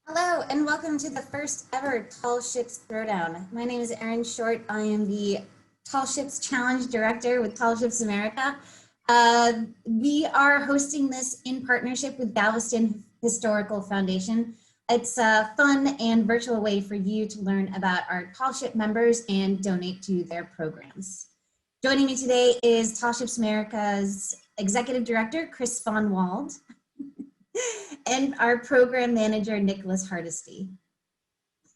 Hello, and welcome to the first ever Tall Ships Throwdown. My name is Erin Short. I am the Tall Ships Challenge Director with Tall Ships America. We are hosting this in partnership with Galveston Historical Foundation. It's a fun and virtual way for you to learn about our Tall Ship members and donate to their programs. Joining me today is Tall Ships America's Executive Director, Chris Von Wald, and our program manager, Nicholas Hardesty.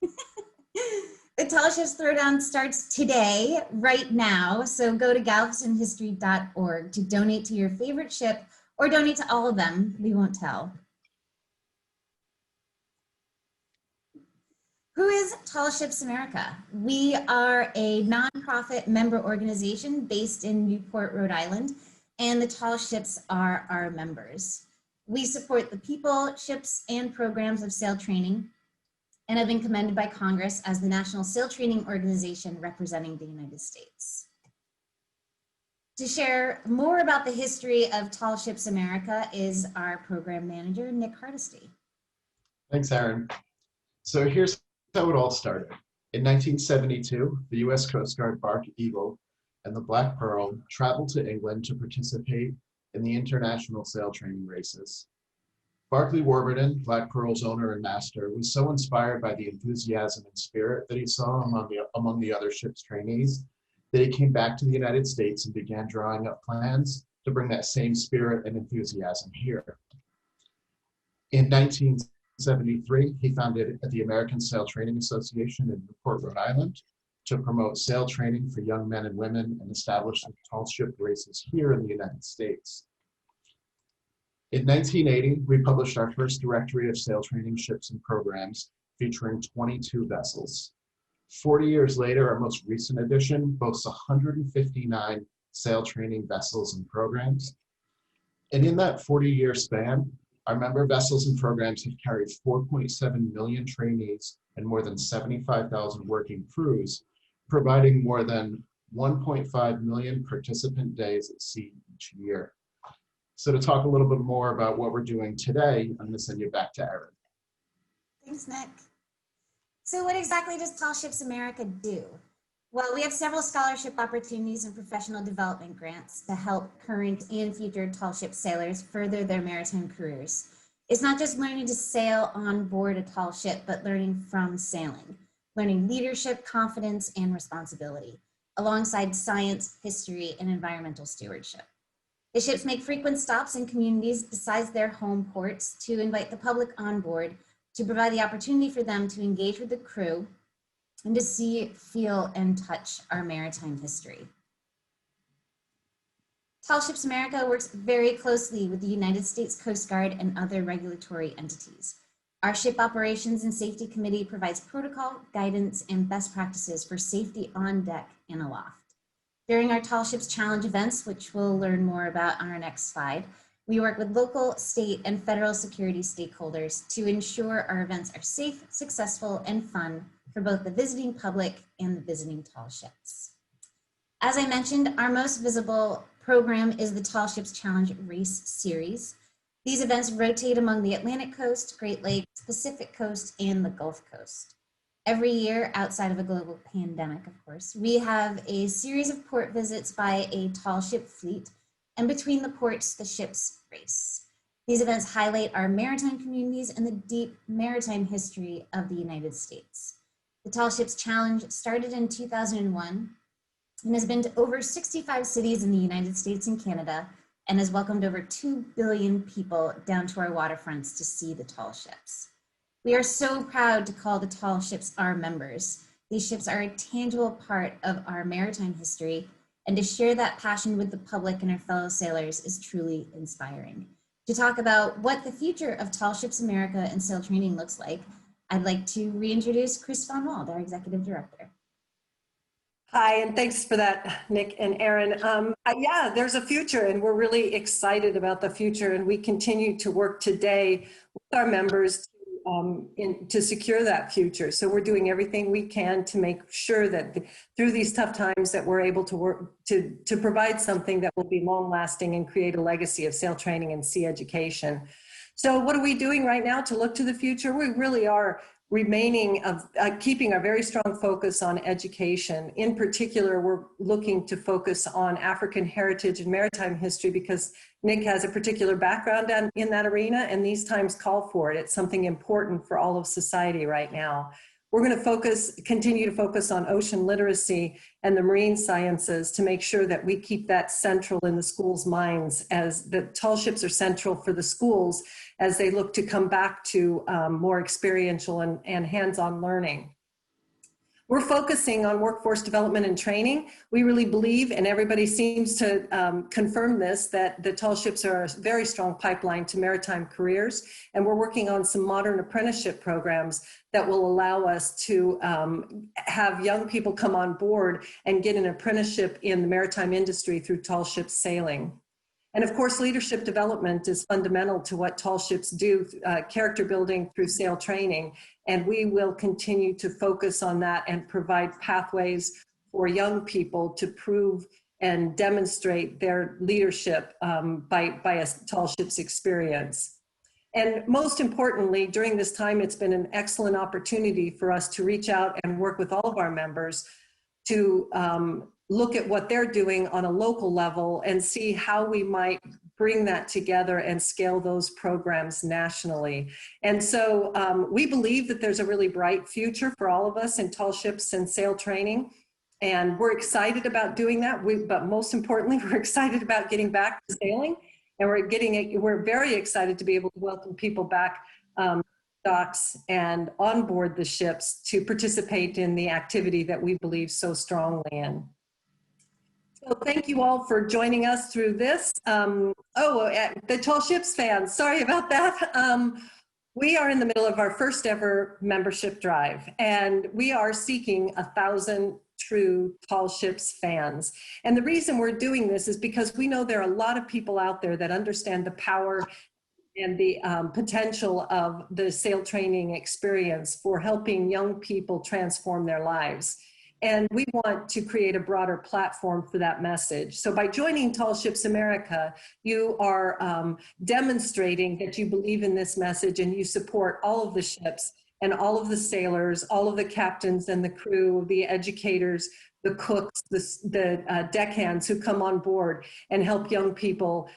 The Tall Ships Throwdown starts today, right now, so go to galvestonhistory.org to donate to your favorite ship or donate to all of them, we won't tell. Who is Tall Ships America? We are a nonprofit member organization based in Newport, Rhode Island, and the Tall Ships are our members. We support the people, ships, and programs of sail training and have been commended by Congress as the National Sail Training Organization representing the United States. To share more about the history of Tall Ships America is our program manager, Nick Hardesty. Thanks, Erin. So here's how it all started. In 1972, the U.S. Coast Guard bark Eagle and the Black Pearl traveled to England to participate in the international sail training races. Barclay Warburton, Black Pearl's owner and master, was so inspired by the enthusiasm and spirit that he saw among the other ship's trainees that he came back to the United States and began drawing up plans to bring that same spirit and enthusiasm here. In 1973, he founded the American Sail Training Association in Newport, Rhode Island, to promote sail training for young men and women and establish the tall ship races here in the United States. In 1980, we published our first directory of sail training ships and programs featuring 22 vessels. 40 years later, our most recent edition boasts 159 sail training vessels and programs. And in that 40-year span, our member vessels and programs have carried 4.7 million trainees and more than 75,000 working crews, providing more than 1.5 million participant days at sea each year. So to talk a little bit more about what we're doing today, I'm going to send you back to Erin. Thanks, Nick. So what exactly does Tall Ships America do? Well, we have several scholarship opportunities and professional development grants to help current and future tall ship sailors further their maritime careers. It's not just learning to sail on board a tall ship, but learning from sailing, learning leadership, confidence, and responsibility, alongside science, history, and environmental stewardship. The ships make frequent stops in communities besides their home ports to invite the public on board, to provide the opportunity for them to engage with the crew and to see, feel, and touch our maritime history. Tall Ships America works very closely with the United States Coast Guard and other regulatory entities. Our Ship Operations and Safety Committee provides protocol, guidance, and best practices for safety on deck and aloft. During our Tall Ships Challenge events, which we'll learn more about on our next slide, we work with local, state, and federal security stakeholders to ensure our events are safe, successful, and fun for both the visiting public and the visiting tall ships. As I mentioned, our most visible program is the Tall Ships Challenge Race Series. These events rotate among the Atlantic Coast, Great Lakes, Pacific Coast, and the Gulf Coast. Every year, outside of a global pandemic, of course, we have a series of port visits by a tall ship fleet, and between the ports, the ships race. These events highlight our maritime communities and the deep maritime history of the United States. The Tall Ships Challenge started in 2001 and has been to over 65 cities in the United States and Canada, and has welcomed over 2 billion people down to our waterfronts to see the tall ships. We are so proud to call the tall ships our members. These ships are a tangible part of our maritime history, and to share that passion with the public and our fellow sailors is truly inspiring. To talk about what the future of Tall Ships America and sail training looks like, I'd like to reintroduce Chris Von Wald, our Executive Director. Hi, and thanks for that, Nick and Erin. Yeah, there's a future, and we're really excited about the future, and we continue to work today with our members to secure that future. So we're doing everything we can to make sure that through these tough times that we're able to work to provide something that will be long lasting and create a legacy of sail training and sea education. So what are we doing right now to look to the future? We really are keeping a very strong focus on education. In particular, we're looking to focus on African heritage and maritime history because Nick has a particular background in that arena, and these times call for it. It's something important for all of society right now. We're going to continue to focus on ocean literacy and the marine sciences to make sure that we keep that central in the schools' minds, as the tall ships are central for the schools as they look to come back to more experiential and hands-on learning. We're focusing on workforce development and training. We really believe, and everybody seems to confirm this, that the tall ships are a very strong pipeline to maritime careers. And we're working on some modern apprenticeship programs that will allow us to have young people come on board and get an apprenticeship in the maritime industry through tall ship sailing. And of course, leadership development is fundamental to what tall ships do, character building through sail training. And we will continue to focus on that and provide pathways for young people to prove and demonstrate their leadership by a tall ship's experience. And most importantly, during this time, it's been an excellent opportunity for us to reach out and work with all of our members to look at what they're doing on a local level and see how we might bring that together and scale those programs nationally. And so we believe that there's a really bright future for all of us in tall ships and sail training. And we're excited about doing that. But most importantly, we're excited about getting back to sailing. And we're very excited to be able to welcome people back docks and on board the ships to participate in the activity that we believe so strongly in. So thank you all for joining us through this. The Tall Ships fans, sorry about that. We are in the middle of our first ever membership drive, and we are seeking 1,000 true Tall Ships fans. And the reason we're doing this is because we know there are a lot of people out there that understand the power and the potential of the sail training experience for helping young people transform their lives. And we want to create a broader platform for that message. So by joining Tall Ships America, you are demonstrating that you believe in this message and you support all of the ships and all of the sailors, all of the captains and the crew, the educators, the cooks, the deckhands who come on board and help young people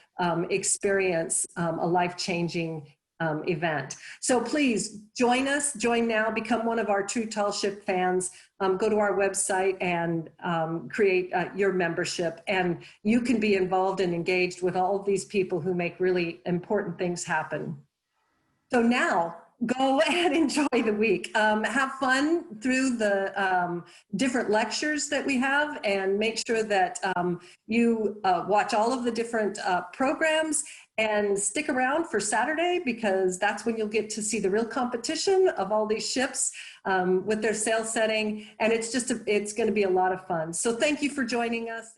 experience a life-changing event. So please join us, join now, become one of our true Tall Ship fans. Go to our website and create your membership, and you can be involved and engaged with all of these people who make really important things happen. So now, go and enjoy the week. Have fun through the different lectures that we have, and make sure that you watch all of the different programs, and stick around for Saturday, because that's when you'll get to see the real competition of all these ships with their sail setting. And it's going to be a lot of fun. So thank you for joining us.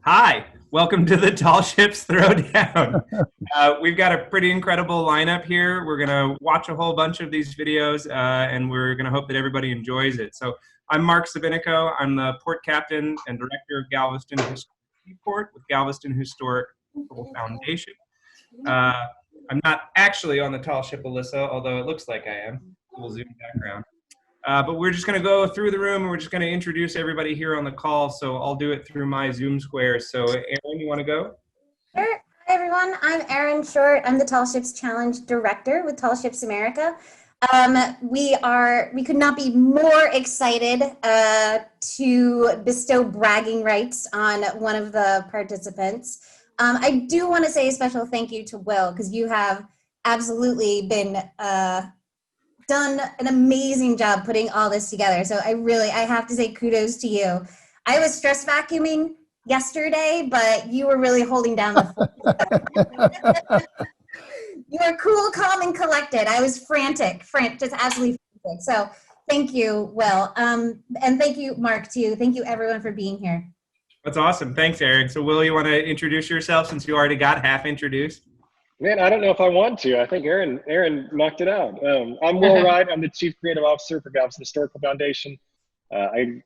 Hi, welcome to the Tall Ships Throwdown. We've got a pretty incredible lineup here. We're going to watch a whole bunch of these videos, and we're going to hope that everybody enjoys it. So I'm Mark Savinico. I'm the port captain and director of Galveston Historic Seaport with Galveston Historical Foundation. I'm not actually on the tall ship Alyssa, although it looks like I am. Cool Zoom background. But we're just going to go through the room, and we're just going to introduce everybody here on the call. So I'll do it through my Zoom square. So Erin, you want to go? Sure. Hi, everyone. I'm Erin Short. I'm the Tall Ships Challenge Director with Tall Ships America. We could not be more excited to bestow bragging rights on one of the participants. I do want to say a special thank you to Will, because you have absolutely been done an amazing job putting all this together. So I have to say kudos to you. I was stress vacuuming yesterday, but you were really holding down the fort. You were cool, calm, and collected. I was frantic, just absolutely frantic. So thank you, Will. And thank you, Mark, too. Thank you, everyone, for being here. That's awesome. Thanks, Erin. So Will, you want to introduce yourself since you already got half introduced? Man, I don't know if I want to. I think Erin knocked it out. I'm Will Wright. I'm the Chief Creative Officer for Galveston Historical Foundation.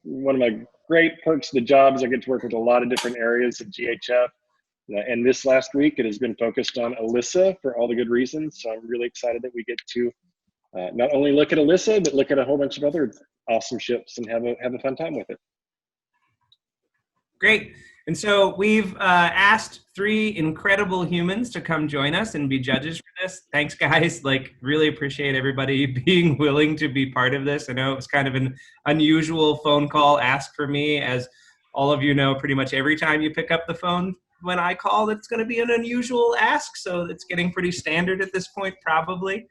One of my great perks of the job is I get to work with a lot of different areas of GHF. And this last week, it has been focused on Alyssa for all the good reasons. So I'm really excited that we get to not only look at Alyssa, but look at a whole bunch of other awesome ships and have a fun time with it. Great. And so we've asked 3 incredible humans to come join us and be judges for this. Thanks, guys. Like, really appreciate everybody being willing to be part of this. I know it was kind of an unusual phone call ask for me. As all of you know, pretty much every time you pick up the phone when I call, it's going to be an unusual ask. So it's getting pretty standard at this point, probably.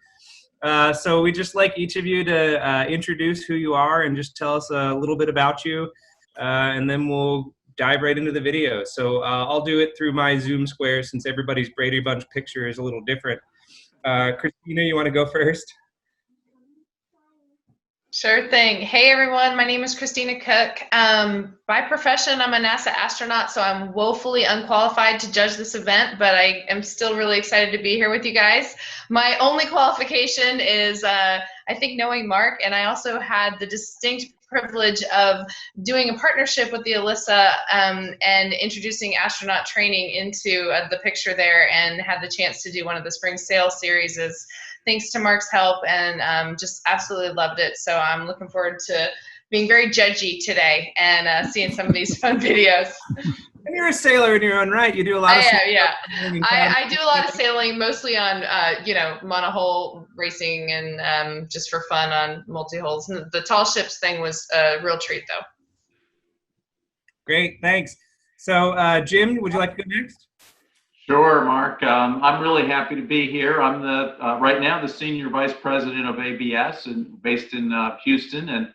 So we just like each of you to introduce who you are and just tell us a little bit about you. And then we'll dive right into the video. So I'll do it through my Zoom square since everybody's Brady Bunch picture is a little different. Christina, you want to go first? Sure thing. Hey everyone, my name is Christina Cook. By profession, I'm a NASA astronaut, so I'm woefully unqualified to judge this event, but I am still really excited to be here with you guys. My only qualification is, I think, knowing Mark, and I also had the distinct privilege of doing a partnership with the Alyssa and introducing astronaut training into the picture there, and had the chance to do one of the spring sail series thanks to Mark's help, and just absolutely loved it. So I'm looking forward to being very judgy today and seeing some of these fun videos. And you're a sailor in your own right. You do a lot of sailing. Yeah. I do a lot of sailing, mostly on, monohull racing and just for fun on multi-hulls. The tall ships thing was a real treat, though. Great, thanks. So, Jim, would you like to go next? Sure, Mark. I'm really happy to be here. I'm right now the Senior Vice President of ABS and based in Houston. And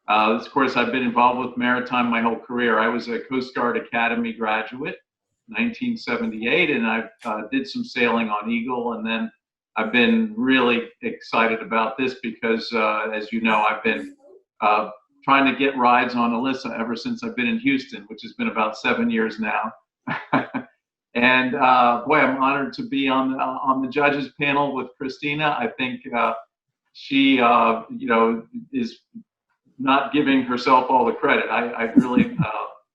of course, I've been involved with maritime my whole career. I was a Coast Guard Academy graduate, 1978, and I did some sailing on Eagle. And then I've been really excited about this because, as you know, I've been trying to get rides on Alyssa ever since I've been in Houston, which has been about 7 years now. And boy, I'm honored to be on the judges panel with Christina. I think she, is not giving herself all the credit. I really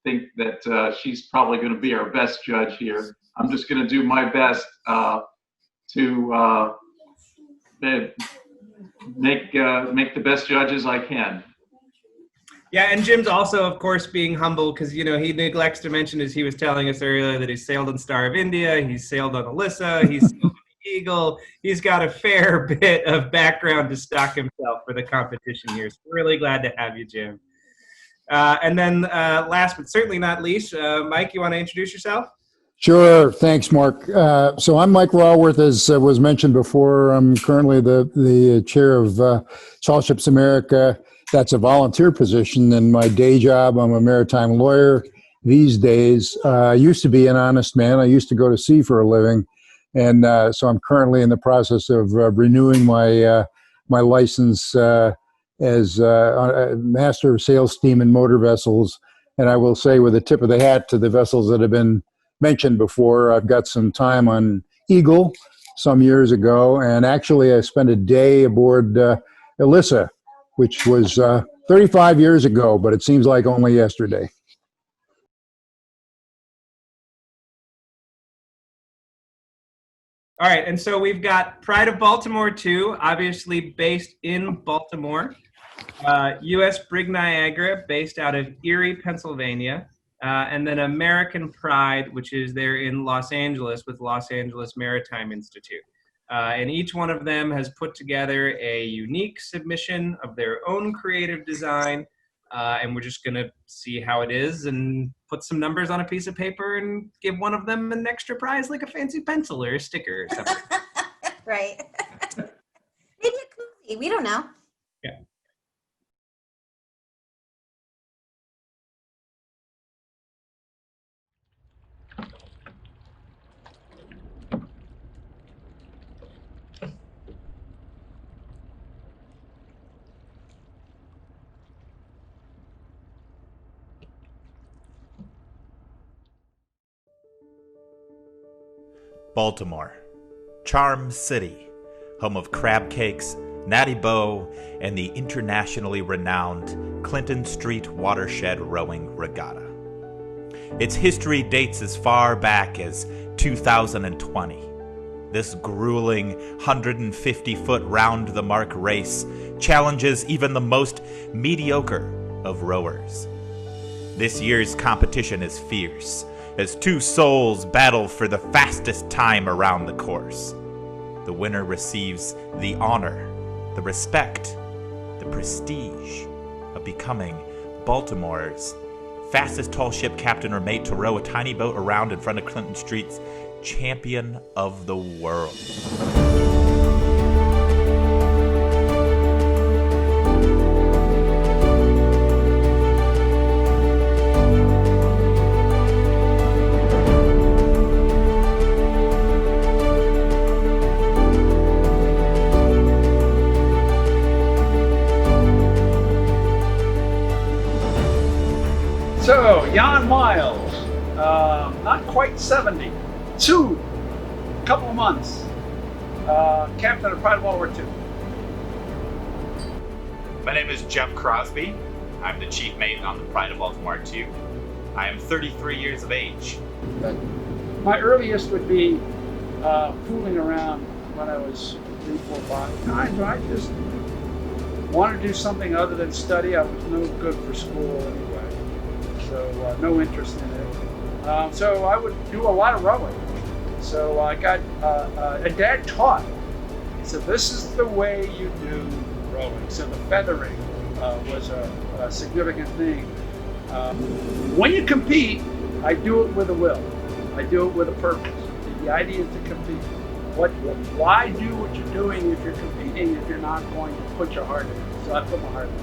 think that she's probably going to be our best judge here. I'm just going to do my best to make the best judges I can. Yeah, and Jim's also, of course, being humble because, he neglects to mention, as he was telling us earlier, that he's sailed on Star of India, he's sailed on Alyssa, he's sailed on the Eagle. He's got a fair bit of background to stock himself for the competition here. So we're really glad to have you, Jim. And then last but certainly not least, Mike, you want to introduce yourself? Sure. Thanks, Mark. So I'm Mike Walworth, as was mentioned before. I'm currently the chair of Tall Ships America. That's a volunteer position. In my day job, I'm a maritime lawyer these days. I used to be an honest man. I used to go to sea for a living. And so I'm currently in the process of renewing my license as a master of sail, steam, and motor vessels. And I will say, with a tip of the hat to the vessels that have been mentioned before, I've got some time on Eagle some years ago. And actually, I spent a day aboard Alyssa, which was 35 years ago, but it seems like only yesterday. All right, and so we've got Pride of Baltimore 2, obviously based in Baltimore. U.S. Brig Niagara, based out of Erie, Pennsylvania. And then American Pride, which is there in Los Angeles with Los Angeles Maritime Institute. And each one of them has put together a unique submission of their own creative design. And we're just going to see how it is and put some numbers on a piece of paper and give one of them an extra prize, like a fancy pencil or a sticker or something. Right. Maybe a koozie. We don't know. Yeah. Baltimore, Charm City, home of crab cakes, Natty Boh, and the internationally renowned Clinton Street Watershed Rowing Regatta. Its history dates as far back as 2020. This grueling 150-foot round-the-mark race challenges even the most mediocre of rowers. This year's competition is fierce, as two souls battle for the fastest time around the course. The winner receives the honor, the respect, the prestige of becoming Baltimore's fastest tall ship captain or mate to row a tiny boat around in front of Clinton Street's champion of the world. So, Jan Miles, not quite 70, a couple of months, captain of Pride of Walworth 2. My name is Jeff Crosby. I'm the chief mate on the Pride of Baltimore 2. I am 33 years of age. My earliest would be fooling around when I was 3, 4, 5, 9, when I just wanted to do something other than study. I was no good for school anyway, so no interest in it. So I would do a lot of rowing. So I got, and Dad taught. He said, this is the way you do rowing. So the feathering was a significant thing. When you compete, I do it with a will. I do it with a purpose. The idea is to compete. Why do what you're doing if you're competing if you're not going to put your heart in it? So I put my heart in it.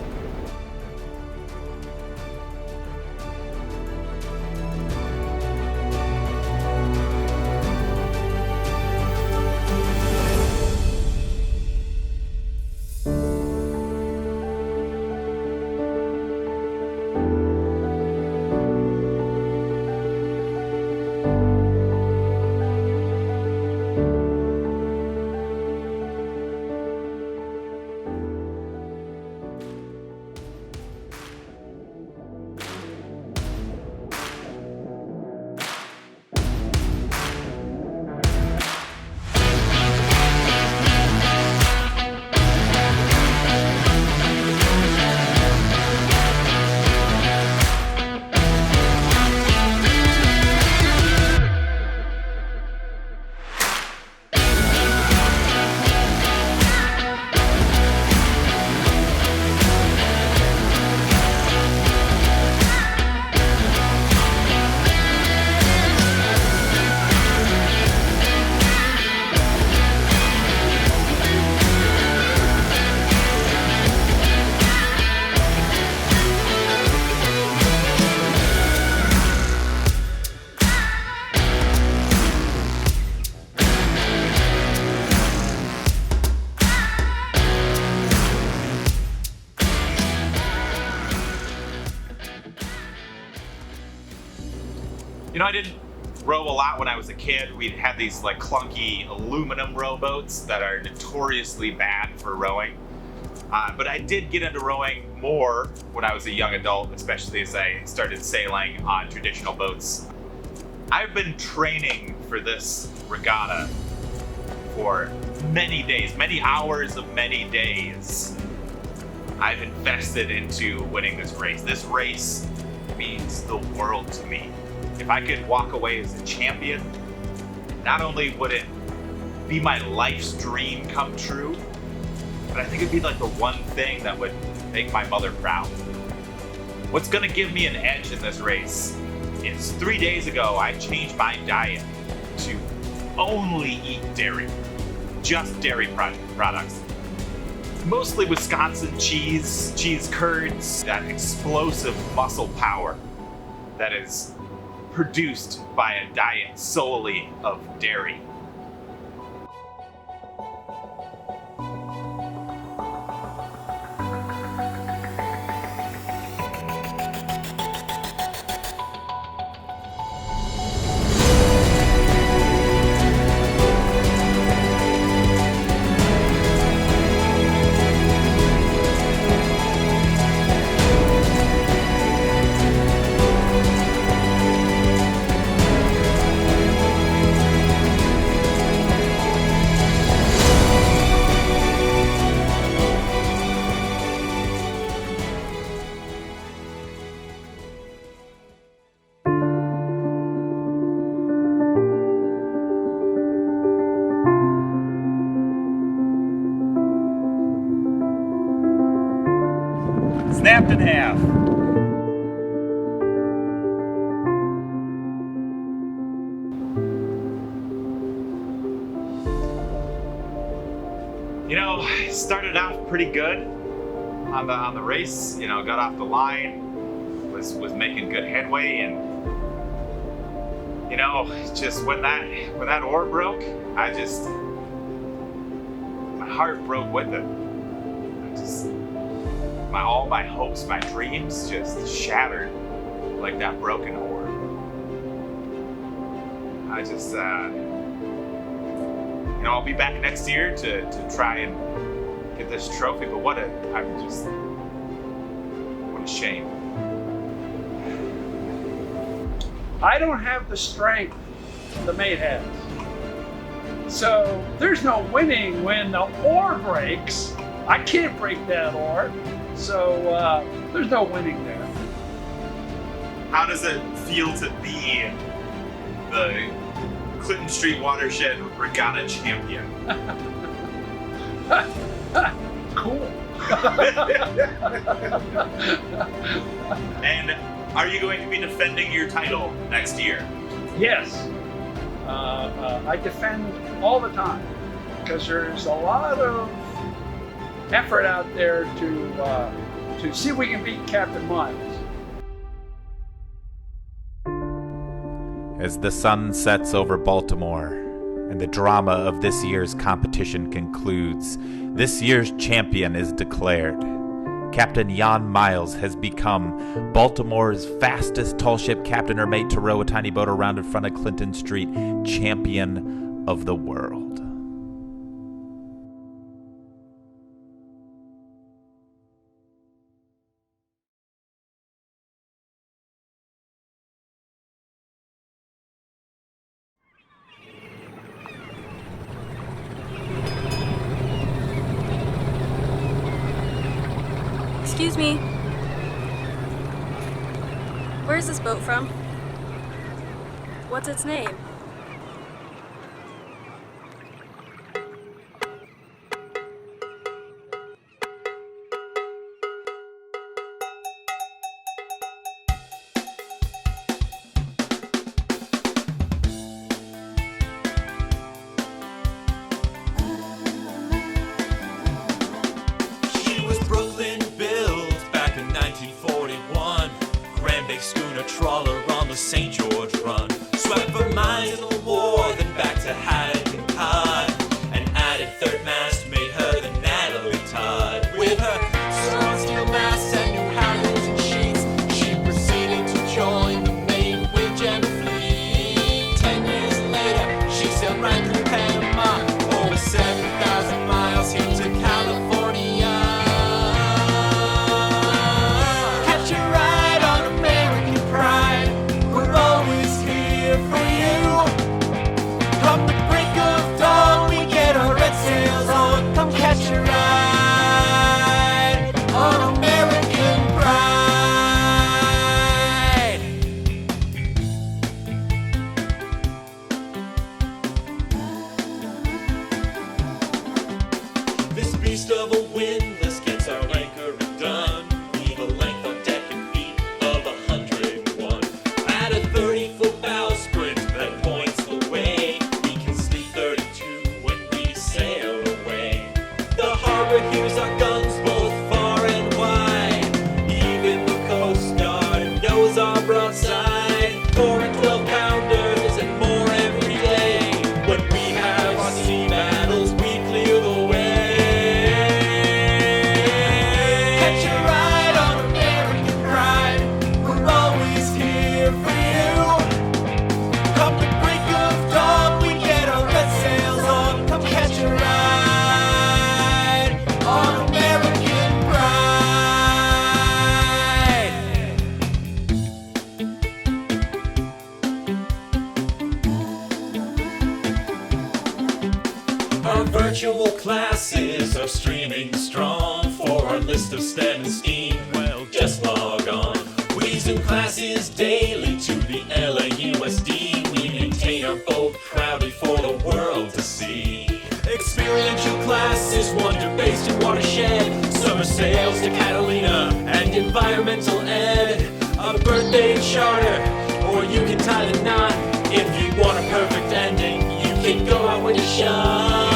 You know, I didn't row a lot when I was a kid. We had these like clunky aluminum rowboats that are notoriously bad for rowing. But I did get into rowing more when I was a young adult, especially as I started sailing on traditional boats. I've been training for this regatta for many days, many hours of many days. I've invested into winning this race. This race means the world to me. If I could walk away as a champion, not only would it be my life's dream come true, but I think it'd be like the one thing that would make my mother proud. What's gonna give me an edge in this race is 3 days ago, I changed my diet to only eat dairy, just dairy products. Mostly Wisconsin cheese, cheese curds, that explosive muscle power that is produced by a diet solely of dairy. snapped in half. You know, started off pretty good on the race. You know, got off the line, was making good headway, and you know, just when that oar broke, my heart broke with it. All my hopes, my dreams just shattered like that broken oar. I just, you know, I'll be back next year to try and get this trophy, but what a shame. I don't have the strength the mate has. So there's no winning when the oar breaks. I can't break that oar. So there's no winning there. How does it feel to be the Clinton Street Watershed Regatta champion? Cool. And are you going to be defending your title next year? Yes. I defend all the time because there's a lot of effort out there to see if we can beat Captain Miles. As the sun sets over Baltimore and the drama of this year's competition concludes, this year's champion is declared. Captain Jan Miles has become Baltimore's fastest tall ship captain or mate to row a tiny boat around in front of Clinton Street, champion of the world. Excuse me. Where's this boat from? What's its name? She was Brooklyn built back in 1941. Grand big schooner trawler on the St. George run. Swept for miles in the war, then back to hiding cod. An added third mast made her the Natalie Todd. With her strong steel masts and new halyards and sheets, she proceeded to join the main Wind fleet. 10 years later, she sailed right through Panama, over 7,000 miles here to California. Catch a ride on American Pride. We're always here for you. Come the break of dawn, we get our red sails on. Come catch a ride on American Pride. This beast of a windlass gets our anchor done. We've a length on deck and feet of 101. At a 30-foot bow sprint that points the way, we can sleep 32 when we sail away. The harbor hears our guns both far and wide. Even the Coast Guard knows our broadside. 4 and 12 pounders and more every day. When we have our sea battles, we clear the way. Catch a ride on American Pride. We're always here for you. Come the break of dawn, we get our red sails on. Come catch a ride on American Pride. Our virtual classes are streaming strong. For our list of STEM and STEAM, well, just log on. We Zoom classes daily to the LAUSD. We maintain our boat proudly for the world to see. Experiential classes, wonder-based in Watershed. Summer sails to Catalina and environmental ed, a birthday charter, or you can tie the knot. If you want a perfect ending, you can go out with a shot.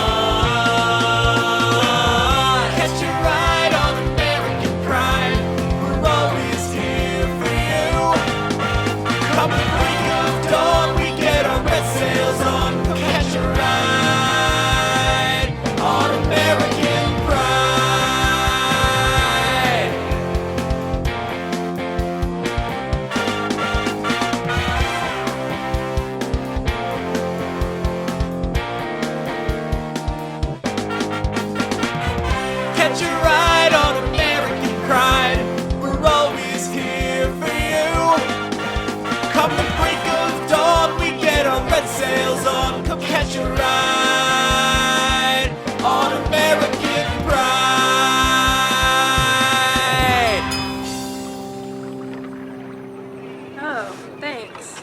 Catch a ride on American Pride, we're always here for you. Come the break of dawn, we get our red sails on. Come catch a ride on American Pride. Catch a ride on American Pride, we're always here for you. Come the break of dawn, we get our red sails on. Come catch a ride on American Pride. Oh, thanks.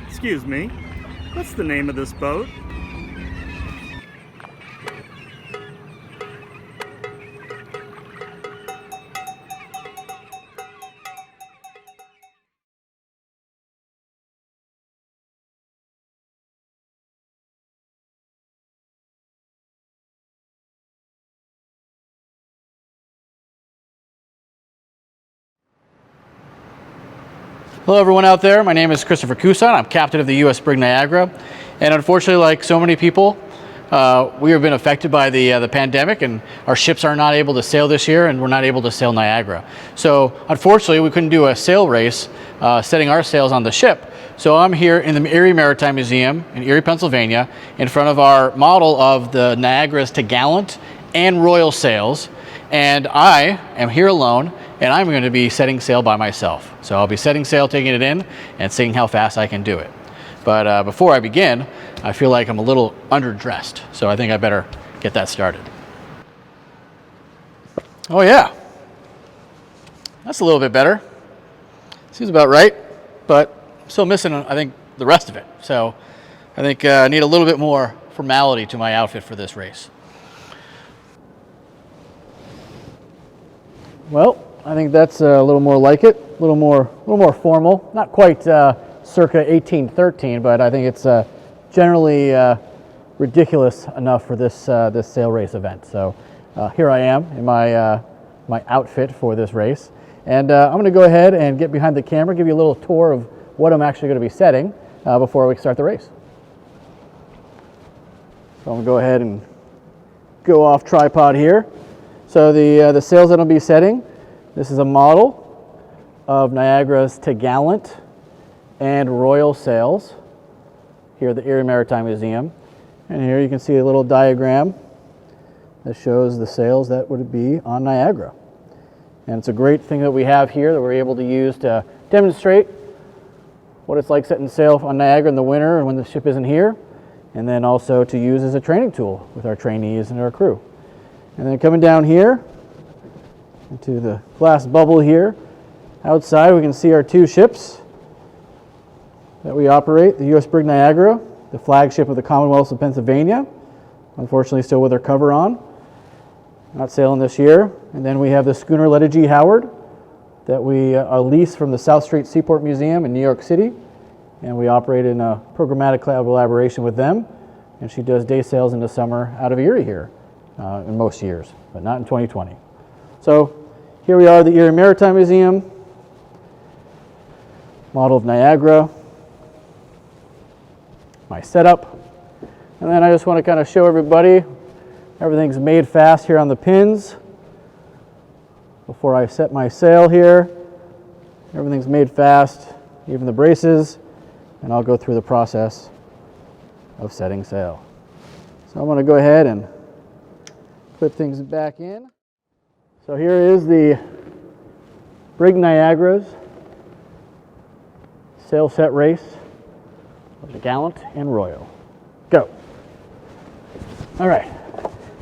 Excuse me, what's the name of this boat? Hello everyone out there, my name is Christopher Kusan. I'm captain of the U.S. Brig Niagara, and unfortunately, like so many people, we have been affected by the pandemic, and our ships are not able to sail this year, and we're not able to sail Niagara. So unfortunately, we couldn't do a sail race setting our sails on the ship. So I'm here in the Erie Maritime Museum in Erie, Pennsylvania, in front of our model of the Niagara's Topgallant and Royal sails, and I am here alone, and I'm going to be setting sail by myself. So I'll be setting sail, taking it in, and seeing how fast I can do it. But before I begin, I feel like I'm a little underdressed, so I think I better get that started. Oh yeah, that's a little bit better. Seems about right, but I'm still missing, I think, the rest of it. So I think I need a little bit more formality to my outfit for this race. Well, I think that's a little more like it, a little more formal. Not quite circa 1813, but I think it's generally ridiculous enough for this this sail race event. So here I am in my my outfit for this race, and I'm going to go ahead and get behind the camera, give you a little tour of what I'm actually going to be setting before we start the race. So I'm going to go ahead and go off tripod here. So the sails that I'll be setting, this is a model of Niagara's Topgallant and Royal sails here at the Erie Maritime Museum. And here you can see a little diagram that shows the sails that would be on Niagara. And it's a great thing that we have here that we're able to use to demonstrate what it's like setting sail on Niagara in the winter and when the ship isn't here, and then also to use as a training tool with our trainees and our crew. And then coming down here into the glass bubble here, outside we can see our two ships that we operate, the U.S. Brig Niagara, the flagship of the Commonwealth of Pennsylvania, unfortunately still with her cover on, not sailing this year. And then we have the schooner Letta G. Howard that we lease from the South Street Seaport Museum in New York City, and we operate in a programmatic collaboration with them, and she does day sails in the summer out of Erie here in most years, but not in 2020. So here we are at the Erie Maritime Museum, model of Niagara, my setup, and then I just want to kind of show everybody everything's made fast here on the pins. Before I set my sail here, everything's made fast, even the braces, and I'll go through the process of setting sail. So I'm going to go ahead and clip things back in. So here is the Brig Niagara's sail set race of the Gallant and Royal. Go. All right.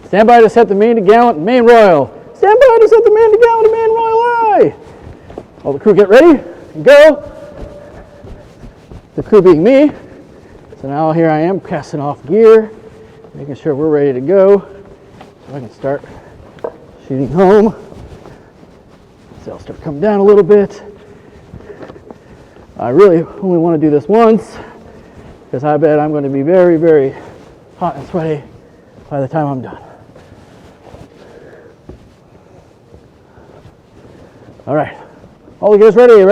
Stand by to set the main to Gallant and main Royal. Stand by to set the main to Gallant and main Royal. Aye. All the crew get ready and go. The crew being me. So now here I am casting off gear, making sure we're ready to go. So I can start Sheeting home. Sails start coming down a little bit. I really only want to do this once because I bet I'm going to be very, very hot and sweaty by the time I'm done. All right, all the gears ready,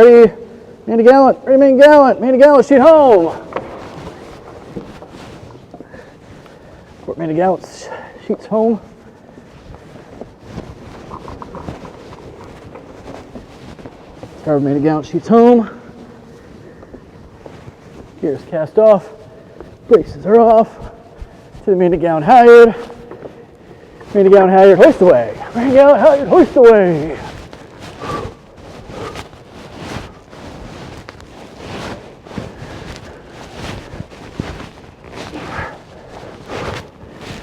main to gallant, ready main to gallant, sheet home. Port main to gallant, sheets home. Starboard main to gallant, sheets home. Gears cast off, braces are off. To the main to gallant halyard. Main to gallant halyard, hoist away. Main to gallant halyard, hoist away.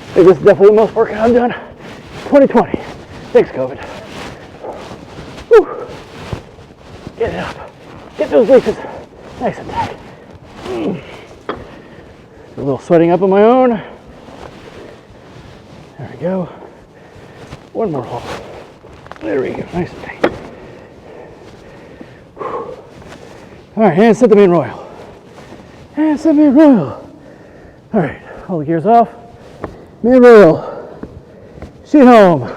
I think this is definitely the most work I've done 2020. Thanks, COVID. Whew. Get it up. Get those braces nice and tight. A little sweating up on my own. There we go. One more haul. There we go. Nice and tight. All right, and set the main royal. And set main royal. All right, all the gears off. Main royal. Sheet home.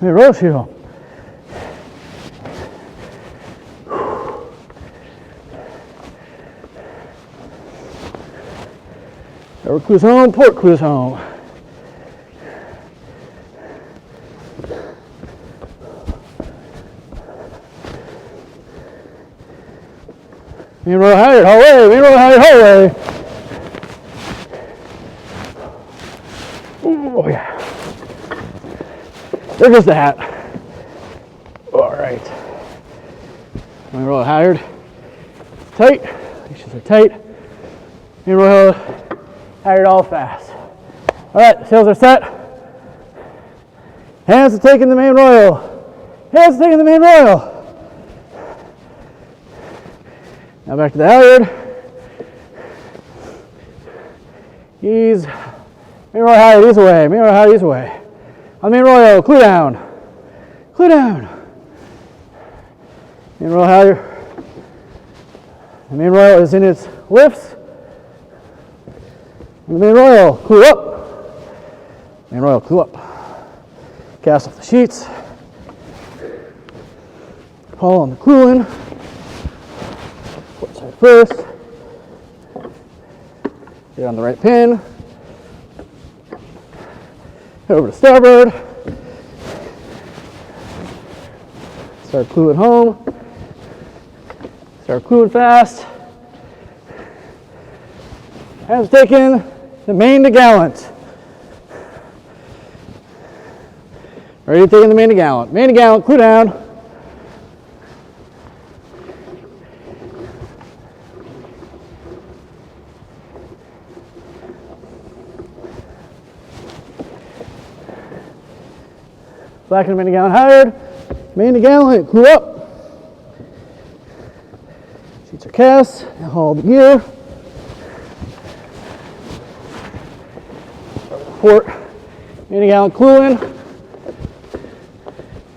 Main royal, sheet home. Starboard cruise home, port cruise home. Main royal halyard, haul away, main royal halyard, haul away. Oh yeah. There goes the hat. All right. Main royal halyard. Tight. Leashes are tight. Main royal halyard all fast. All right, sails are set. Hands are taking the main royal. Hands are taking the main royal. Now back to the halyard. Ease. Main royal halyard, ease away. Main royal halyard, ease away. On main royal, clue down. Clue down. Main royal halyard. The main royal is in its lifts. And the main royal, clue up. Main royal, clue up. Cast off the sheets. Haul on the clue-in. Port side first. Get on the right pin. Head over to starboard. Start cluing home. Start cluing fast. Hands taken. The main to gallant. Ready to take in the main to gallant. Main to gallant, clue down. Black and main to gallant halyard. Main to gallant, clue up. Sheets are cast. Now haul the gear. Port, main to gallant clue in.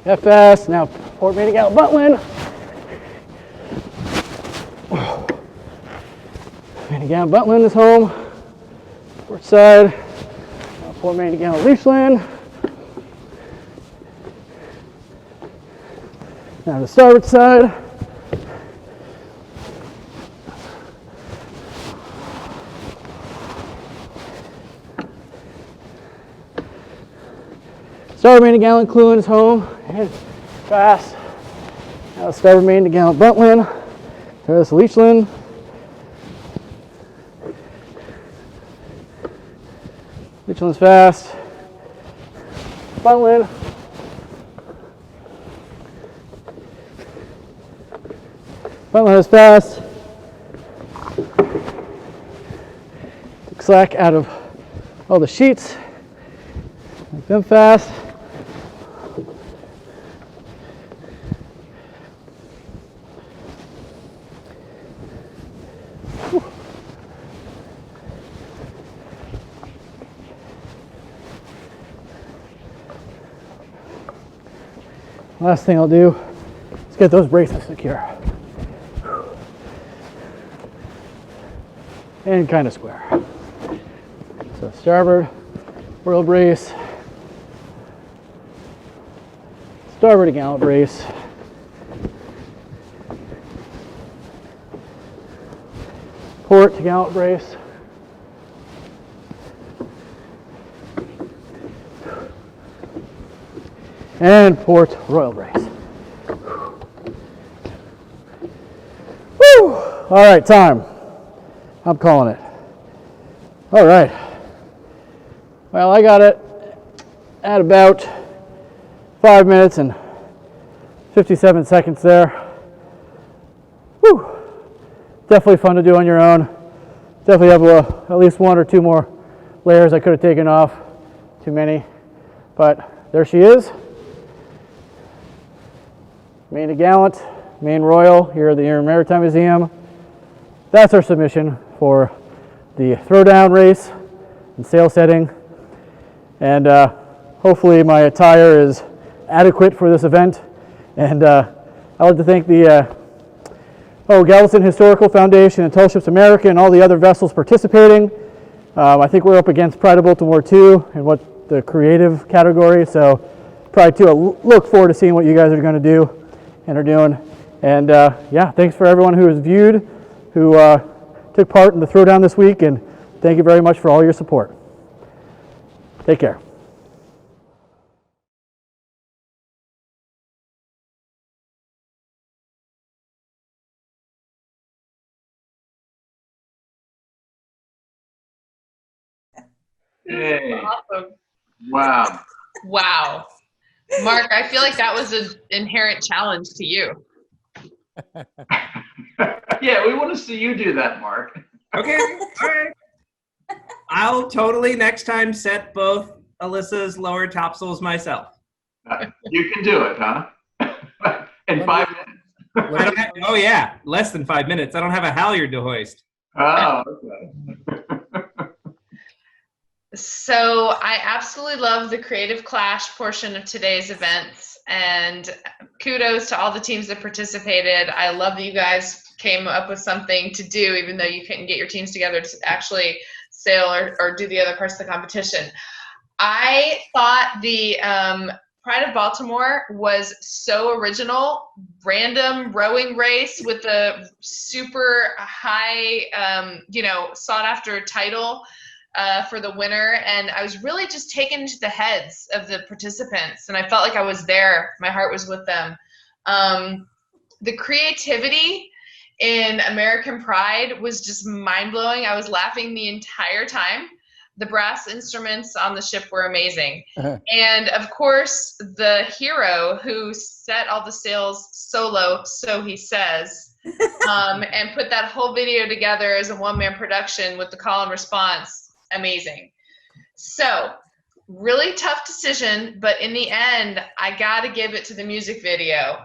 F fast. Now port main to gallant buntline. Main to gallant buntline is home. Port side. Now port main to gallant leashland. Now the starboard side. Starboard main to gallant clue-in is home. And fast. Now starboard main to gallant buntline. There's the leachland. Leachland's fast. Buntline. Buntline is fast. Take slack out of all the sheets. Make them fast. Last thing I'll do is get those braces secure. And kind of square. So starboard, royal brace, starboard gallant brace, port to gallant brace, and port royal brace. Woo! All right, time. I'm calling it. All right. Well, I got it at about 5 minutes and 57 seconds there. Whew. Definitely fun to do on your own. Definitely have at least 1 or 2 more layers I could have taken off. Too many. But there she is. Main to gallant, main royal here at the Air and Maritime Museum. That's our submission for the throwdown race and sail setting. And hopefully my attire is adequate for this event. And I'd like to thank the Galveston Historical Foundation and Tall Ships America and all the other vessels participating. I think we're up against Pride of Baltimore too in what the creative category. So probably too, I look forward to seeing what you guys are going to do and are doing. And yeah, thanks for everyone who has viewed, who took part in the throwdown this week, and thank you very much for all your support. Take care. Hey. Awesome. Wow. Wow. Mark, I feel like that was an inherent challenge to you. Yeah, we want to see you do that, Mark. Okay, all right. I'll totally next time set both Alyssa's lower topsails myself. You can do it, huh? In 5 minutes. Oh yeah, less than 5 minutes. I don't have a halyard to hoist. Oh, okay. So I absolutely love the Creative Clash portion of today's events, and kudos to all the teams that participated. I love that you guys came up with something to do, even though you couldn't get your teams together to actually sail or do the other parts of the competition. I thought the Pride of Baltimore was so original. Random rowing race with a super high, sought after title for the winner. And I was really just taken to the heads of the participants, and I felt like I was there. My heart was with them. The creativity in American Pride was just mind-blowing. I was laughing the entire time. The brass instruments on the ship were amazing. And of course, the hero who set all the sails solo, so he says, and put that whole video together as a one-man production with the call and response, amazing. So, really tough decision, but in the end, I gotta give it to the music video.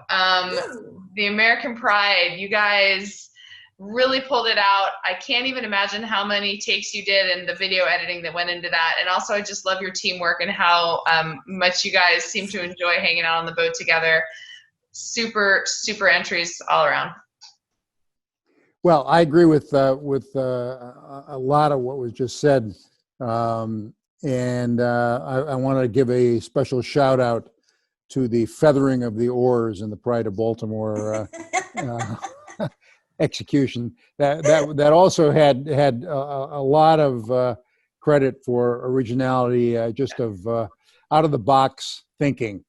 The American Pride, you guys really pulled it out. I can't even imagine how many takes you did and the video editing that went into that. And also, I just love your teamwork and how much you guys seem to enjoy hanging out on the boat together. Super, super entries all around. Well, I agree with a lot of what was just said. I want to give a special shout out to the feathering of the oars in the Pride of Baltimore execution. That also had a lot of credit for originality, just of out of the box thinking.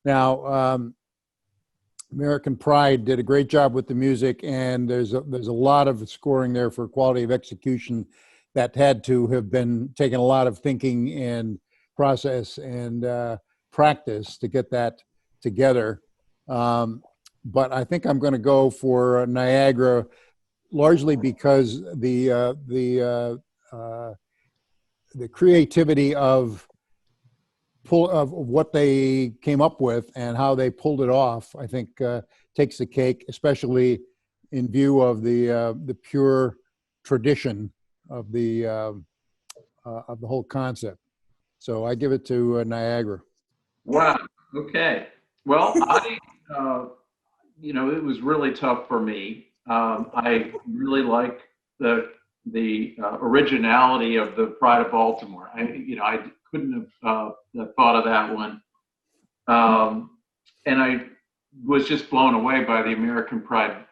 Now, American Pride did a great job with the music, and there's a lot of scoring there for quality of execution that had to have been taken a lot of thinking and process and practice to get that together. But I think I'm going to go for Niagara, largely because the creativity of what they came up with and how they pulled it off, I think takes the cake, especially in view of the pure tradition of the whole concept. So I give it to Niagara. Wow. Okay. Well, it was really tough for me. I really like the originality of the Pride of Baltimore. I couldn't have thought of that one. And I was just blown away by the American Pride,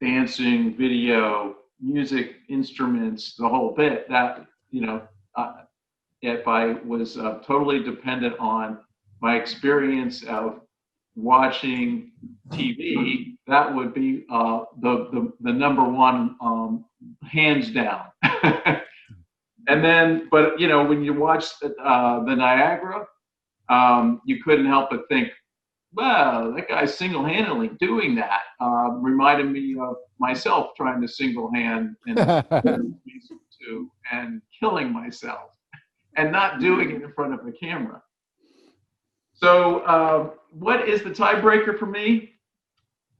dancing, video, music, instruments, the whole bit. That, if I was totally dependent on my experience of watching TV, that would be the number one, hands down. And then, but when you watch the Niagara, you couldn't help but think, wow, that guy's single-handedly doing that. Reminded me of myself trying to single-hand and killing myself and not doing it in front of the camera. So what is the tiebreaker for me?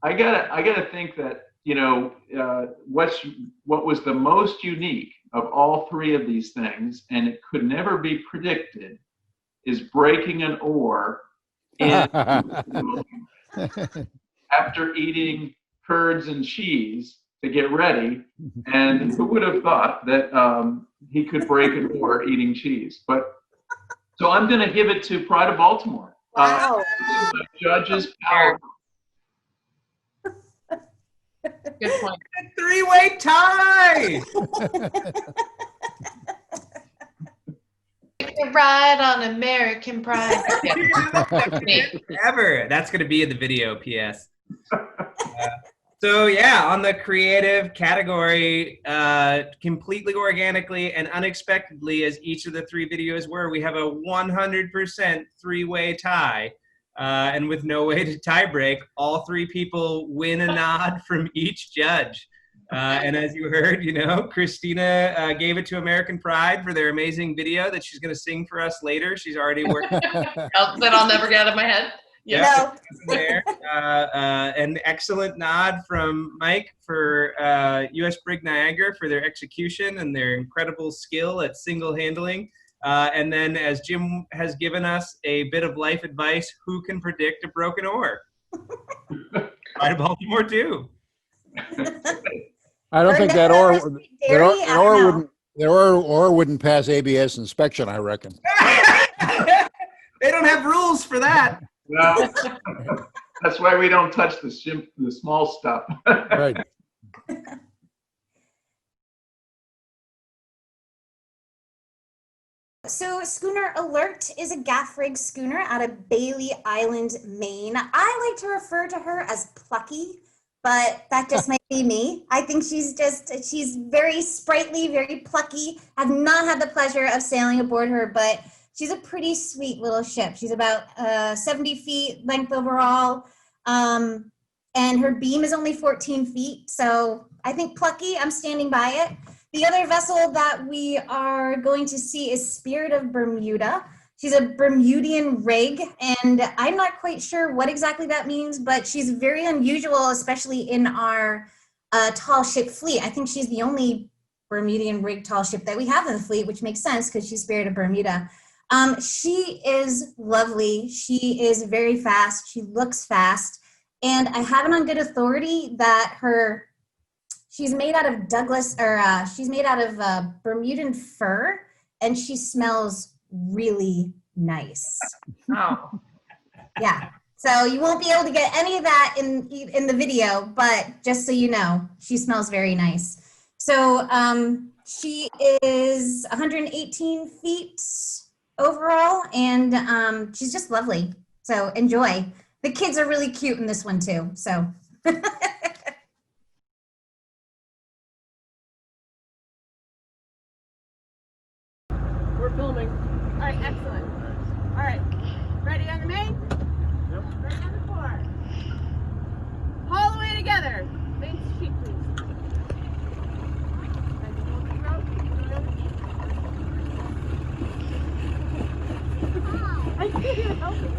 I gotta think that, what was the most unique of all three of these things, and it could never be predicted, is breaking an oar in after eating curds and cheese to get ready. And who would have thought that he could break an oar eating cheese? But so I'm going to give it to Pride of Baltimore. Wow. The judge's power. Good point. Three-way tie. Ride on American Pride. Ever. That's going to be in the video, P.S. So yeah, on the creative category, completely organically and unexpectedly, as each of the three videos were, we have a 100% three-way tie. And with no way to tie break, all three people win a nod from each judge. And as you heard, Christina gave it to American Pride for their amazing video that she's going to sing for us later. She's already working. That I'll never get out of my head. Yeah. There. An excellent nod from Mike for U.S. Brig Niagara for their execution and their incredible skill at single handling. And then, as Jim has given us a bit of life advice, who can predict a broken oar? Pride of Baltimore too. I don't think that oar wouldn't pass ABS inspection, I reckon. They don't have rules for that. No, that's why we don't touch the small stuff. Right. So Schooner Alert is a gaff rig schooner out of Bailey Island, Maine. I like to refer to her as Plucky, but that just might be me. I think she's very sprightly, very plucky. I've not had the pleasure of sailing aboard her, but she's a pretty sweet little ship. She's about 70 feet length overall, and her beam is only 14 feet. So I think Plucky, I'm standing by it. The other vessel that we are going to see is Spirit of Bermuda. She's a Bermudian rig, and I'm not quite sure what exactly that means, but she's very unusual, especially in our tall ship fleet. I think she's the only Bermudian rig tall ship that we have in the fleet, which makes sense because she's Spirit of Bermuda. She is lovely. She is very fast. She looks fast. And I have it on good authority that she's made out of she's made out of Bermudan fur, and she smells really nice. Oh. Yeah. So you won't be able to get any of that in the video, but just so you know, she smells very nice. So she is 118 feet overall, and she's just lovely. So enjoy. The kids are really cute in this one too. So. We're filming. All right, excellent. All right, ready on the main? Yep. Ready on the fore. Haul away together. Main sheet, please.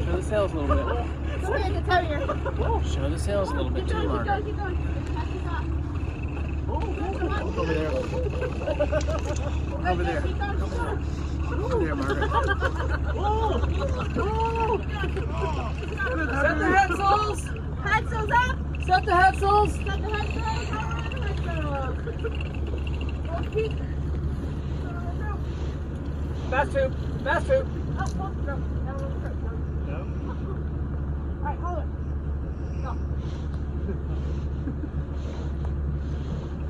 Show the sails a little bit. Go ahead, it's heavier. Show the sails a little bit too, Margaret. Keep going. Over there. Over there. Over there, Set the head soles. Head soles up. Set the head soles. Set the head soles. Fast tube. Fast tube. Oh, no. No. All right, hold it. Go. All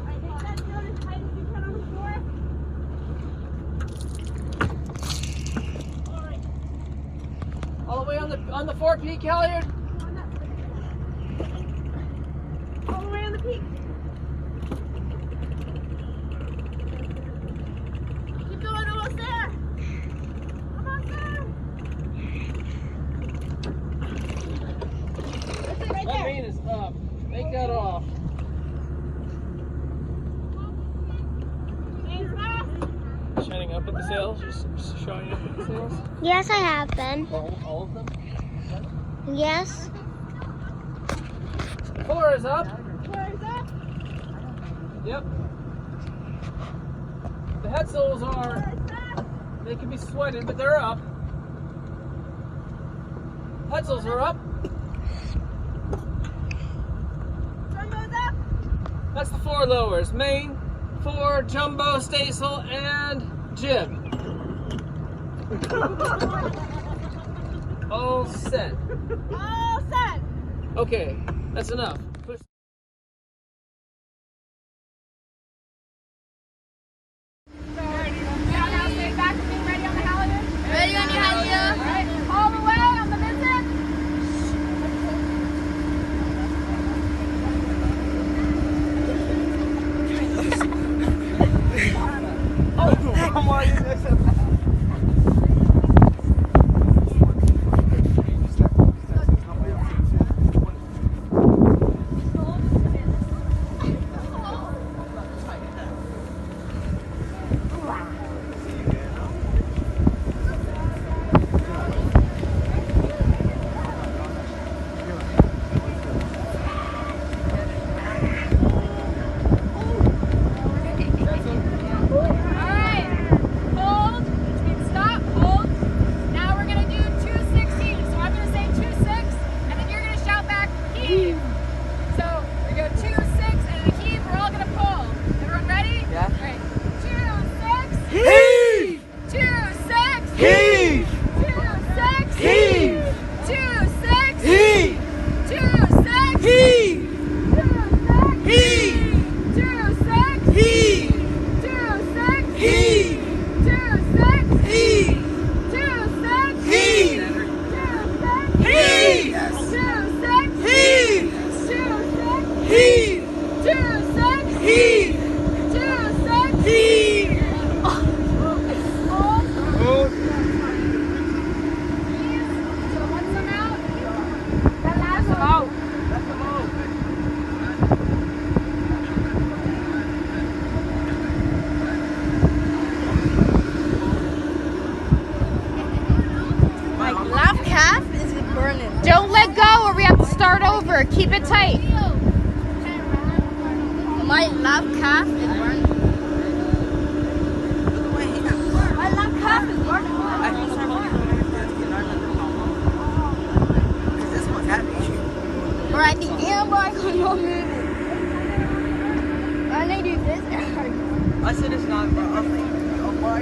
right, make that down as tight as you can on the floor. All right. All the way on the fore peak, Halliard. All the way on the peak. Keep going, almost there. Almost there. That's it right That there. main is up. Make that off. Main's left. Shining up at the sails. Just showing up at the sails. Yes, I have been. All of them. Yes. Floor is up. Floor is up. Yep. The head soles are. They can be sweated, but they're up. Head soles are up. Jumbo's up. That's the four lowers. Main, fore, jumbo, staysail, and jib. All set. All set. Okay, that's enough. Push. Now stay back and be ready on the halyard. Ready on your halyard. All right, all the way on the mizzen. Oh, come on, Don't let go or we have to start over. Keep it tight. My left calf is burning. My left calf is burning. This one's heavy. Or I think, yeah, but I can't move it. And I do this. I said it's not, bro. I'm like, oh, why?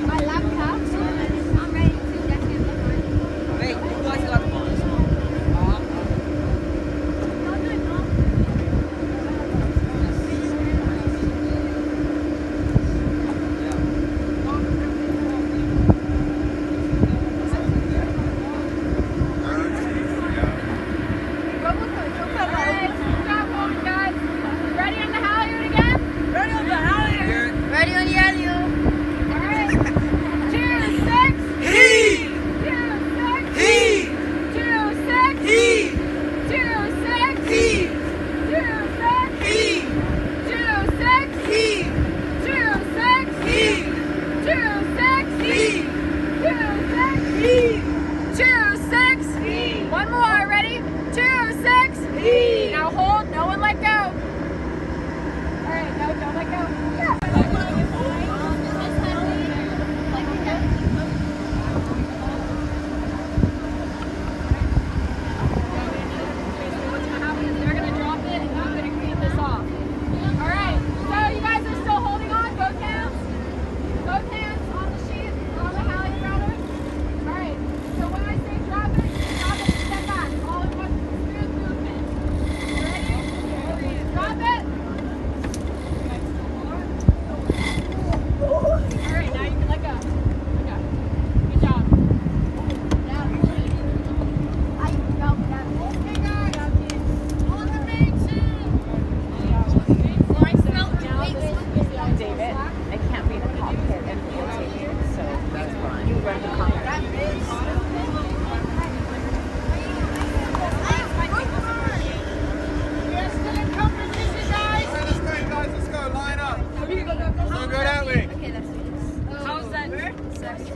My left calf is burning. I'm ready to get him. Wait, you guys got the balls. Ready on the house?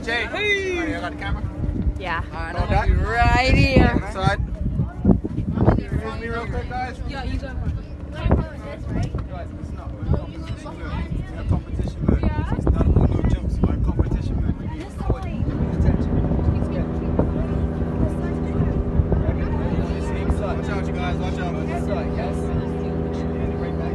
Jay. Hey. I got the camera. Yeah. Alright, I'll be right here. Side. Excuse me real quick, guys. Yeah, you go for it. Guys, listen up. We're in competition mode. We're in competition mode. It's not about no jumps. We're in competition mode. We need to pay attention. Watch out, you guys. Watch out. This side, yes. Right back.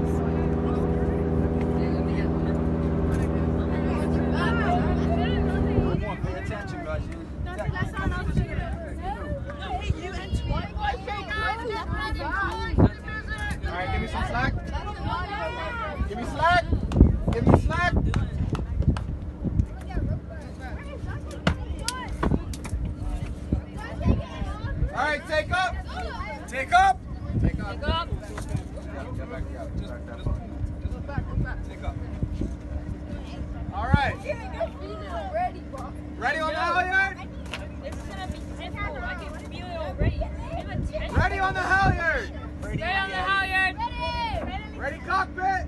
Come on, pay attention, guys. Alright, give me some slack. Give me slack. Give me slack. Alright, take up. Take up. Take up. Take up. Take up. Alright. Ready on the halyard? This is gonna be difficult. I can feel it already. Ready on the halyard. Ready on the halyard. Ready. Ready cockpit.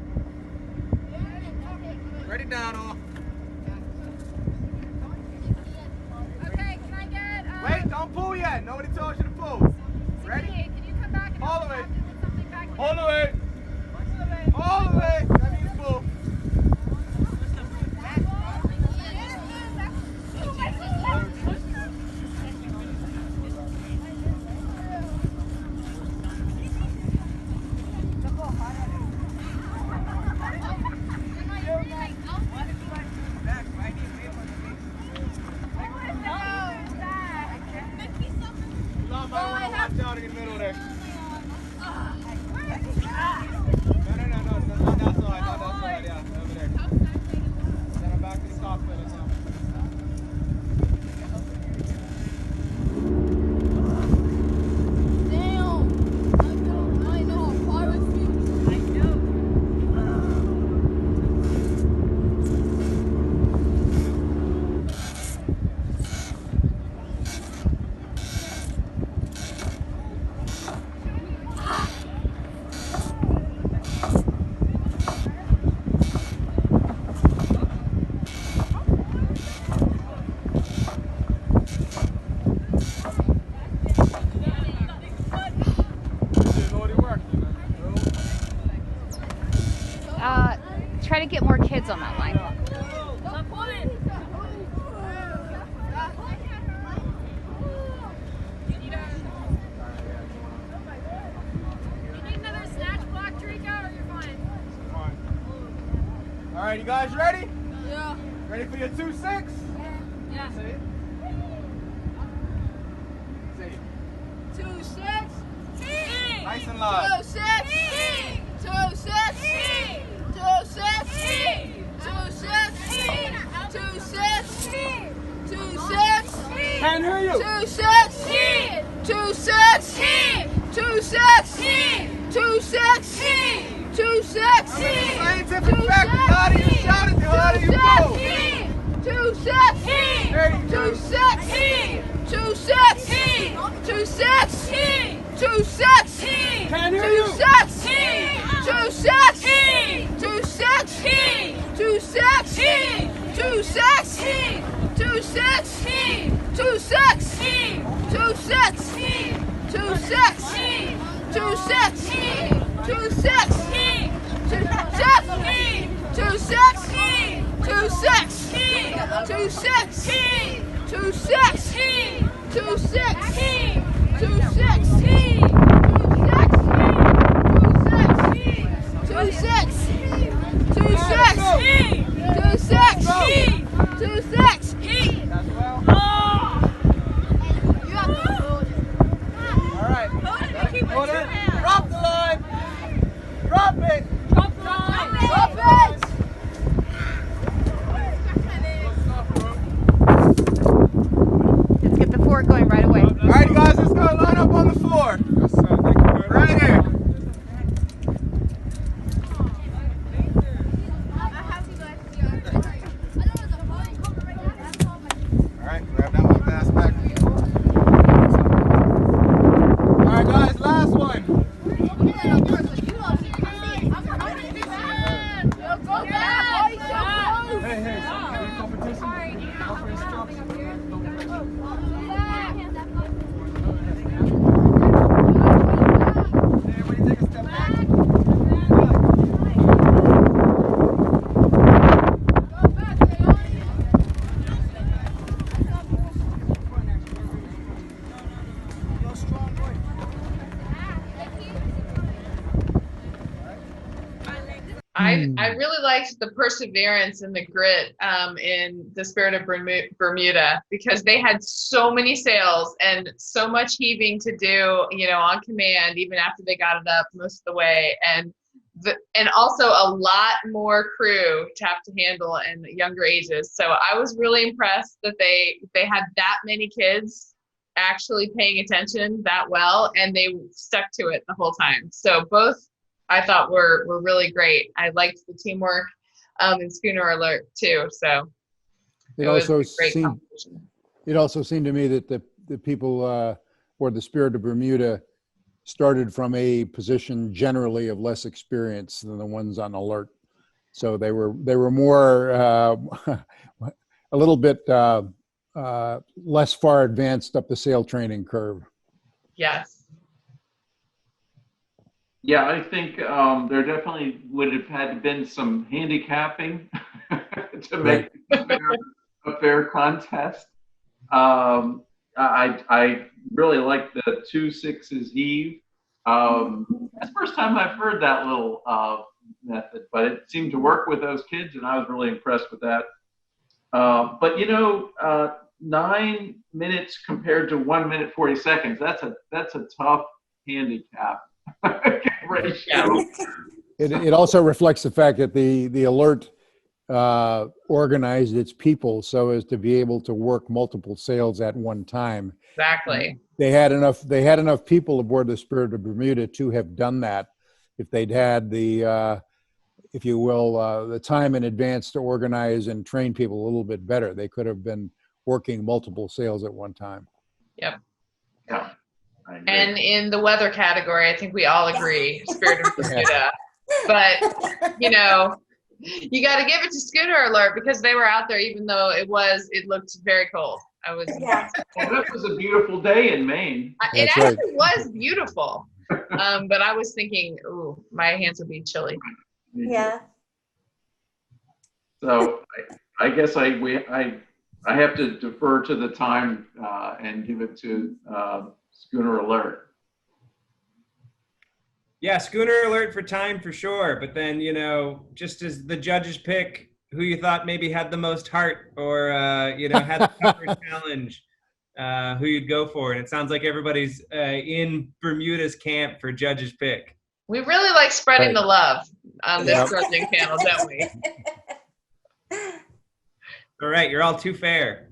Ready down all. Okay, can I get Wait, don't pull yet. Nobody told you to pull. Ready? Can you come back and All the way. something back? All the way. All the way. That means pull. Down in the middle there. No, not that side, not that side, yeah, over there. Then I'm back to the cockpit now. Try to get more kids on that line. All right, you guys ready? Yeah. Ready for your 2-6? Yeah. Say it. Say it. 2-6. Nice and loud. 2-6. 2-6. 2-6. 2-6. 2-6. Can't hear you. 2-6. 2-6. 2-6. 2-6. 2-6. Scientific fact, the harder you shout it, the harder you go. 2-6. There you go. 2-6. 2-6. 2-6. 2-6. Can't hear you. 2-6. 2-6. 2-6. 2-6. 2-6. 2-6. 2-6. 2-6. 2-6. 2-6. 2-6. Drop the line. Drop it. Drop it. Let's get the fort going right away. All right, guys, let's go. Line up on the floor. really liked the perseverance and the grit in the Spirit of Bermuda, because they had so many sails and so much heaving to do, on command, even after they got it up most of the way. And also a lot more crew to have to handle in younger ages. So I was really impressed that they had that many kids actually paying attention that well, and they stuck to it the whole time. So both I thought were really great. I liked the teamwork in Schooner Alert too. So it also seemed to me that the people or the Spirit of Bermuda started from a position generally of less experience than the ones on alert. So they were more a little bit less far advanced up the sail training curve. Yes. Yeah, I think there definitely would have had been some handicapping to make a fair contest. I really like the 2 6s heave. That's the first time I've heard that little method, but it seemed to work with those kids, and I was really impressed with that. But 9 minutes compared to 1 minute 40 seconds, that's a tough handicap ratio. It also reflects the fact that the alert organized its people so as to be able to work multiple sails at one time. Exactly. They had enough people aboard the Spirit of Bermuda to have done that if they'd had the if you will, the time in advance to organize and train people a little bit better. They could have been working multiple sails at one time. Yep. Yeah. And in the weather category, I think we all agree, Spirit of Bermuda. But, you got to give it to Schooner Alert, because they were out there, even though it looked very cold. Well, that was a beautiful day in Maine. It actually was beautiful. But I was thinking, ooh, my hands would be chilly. Yeah. So I guess I have to defer to the time and give it to Schooner Alert. Yeah, Schooner Alert for time for sure. But then, just as the judges pick who you thought maybe had the most heart or, had the tougher challenge, who you'd go for. And it sounds like everybody's in Bermuda's camp for judges pick. We really like spreading the love on this judging panel, don't we? All right, you're all too fair.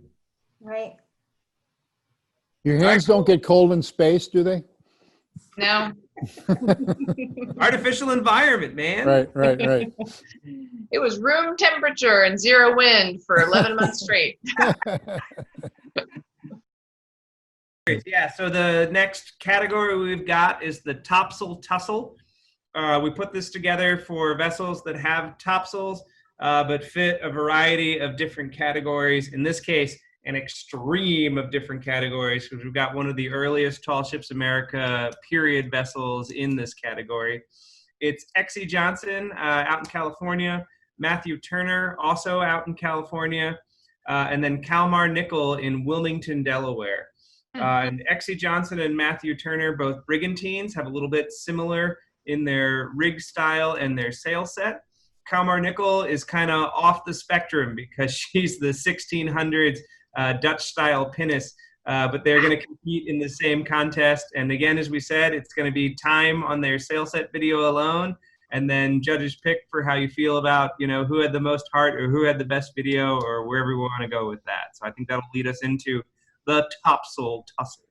Right. Your hands don't get cold in space, do they? No. Artificial environment, man. Right. It was room temperature and 0 wind for 11 months straight. Yeah, so the next category we've got is the Topsail Tussle. We put this together for vessels that have topsails, but fit a variety of different categories. In this case, an extreme of different categories, because we've got one of the earliest Tall Ships America period vessels in this category. It's X.E. Johnson out in California, Matthew Turner also out in California, and then Kalmar Nickel in Wilmington, Delaware. And X.E. Johnson and Matthew Turner, both brigantines, have a little bit similar in their rig style and their sail set. Kalmar Nickel is kind of off the spectrum because she's the 1600s Dutch-style pinnace, but they're going to compete in the same contest. And again, as we said, it's going to be time on their sail set video alone, and then judges pick for how you feel about, who had the most heart or who had the best video or wherever we want to go with that. So I think that'll lead us into the Topsail Tussle.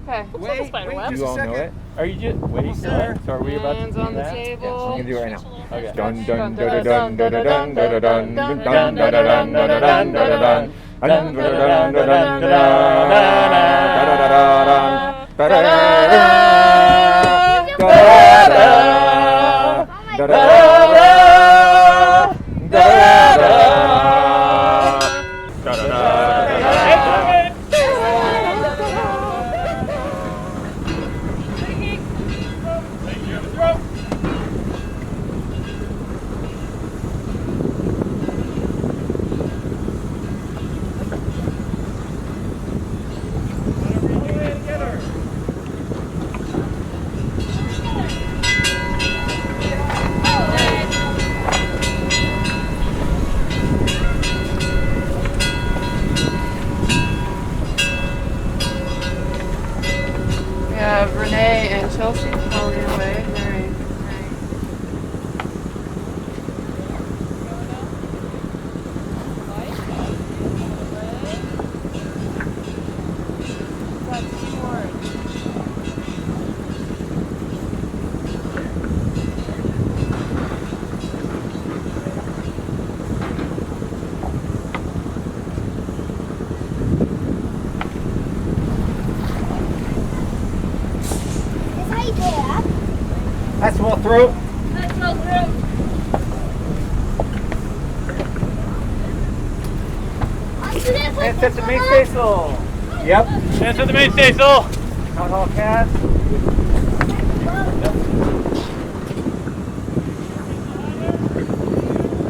Okay, wait, spider web. you all know it? Are you just wait? So are we about to do on the that? table. Yeah, we can do it right now. Okay. Dun dun dun dun dun dun dun dun dun dun dun dun through. Let's roll through. And set the main staysail. Yep. And set the main staysail. Not all cast.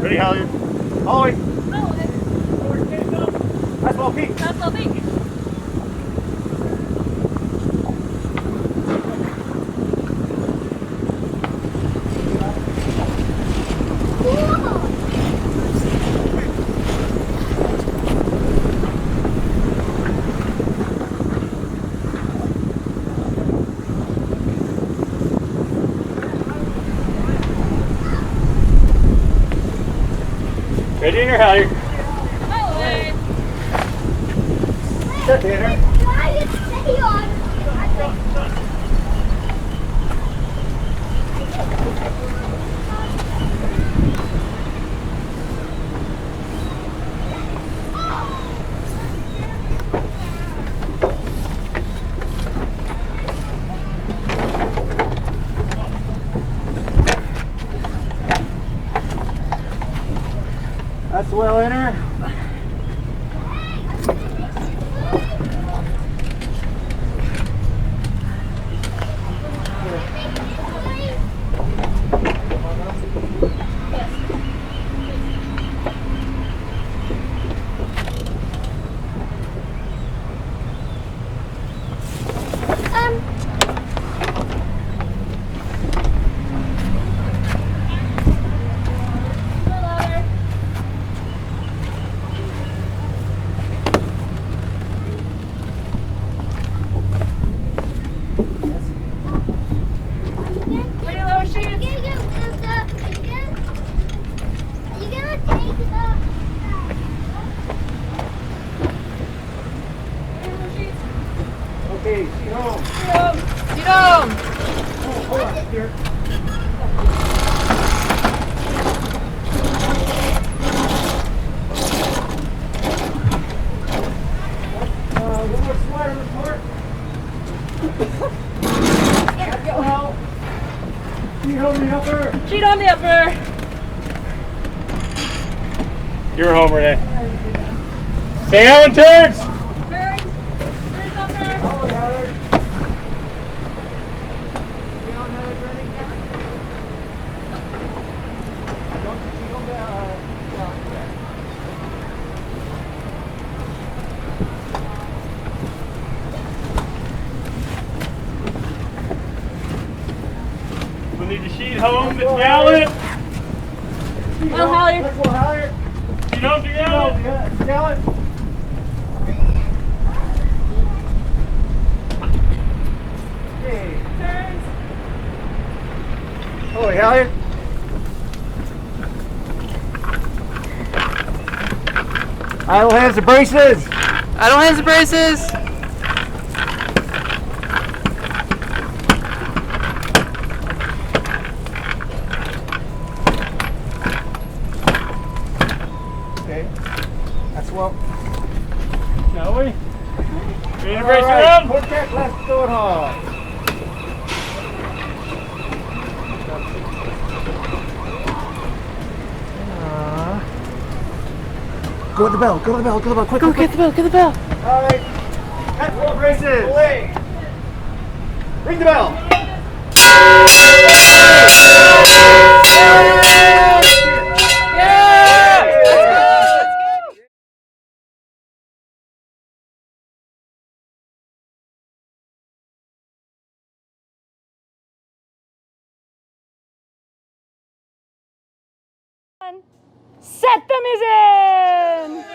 Ready, Halyard. Holly. That's well peak. That's well peak. Ready in your halyard. Set the inner. That's well inner. Okay, seat home. Seat home. Oh, hold on, here. One more slider report. Go help. Seat home the upper. Sheet on the upper. You're home, Renee. Stay out and turns. We need to sheet home the gallant. Well, Halyard. Well, Halyard. Sheet home the gallant. Gallant. Okay. Turns. Holy Halyard. Idle hands to braces. Idle hands to braces. Okay. That's well. Shall we? Ready to brace around? Put that left foot hard. Go to the bell, go to the bell, go to the bell, quick, Go quick, get the bell, get the bell. All right. Catch ball braces. Away. Ring the bell. Set the mizzen.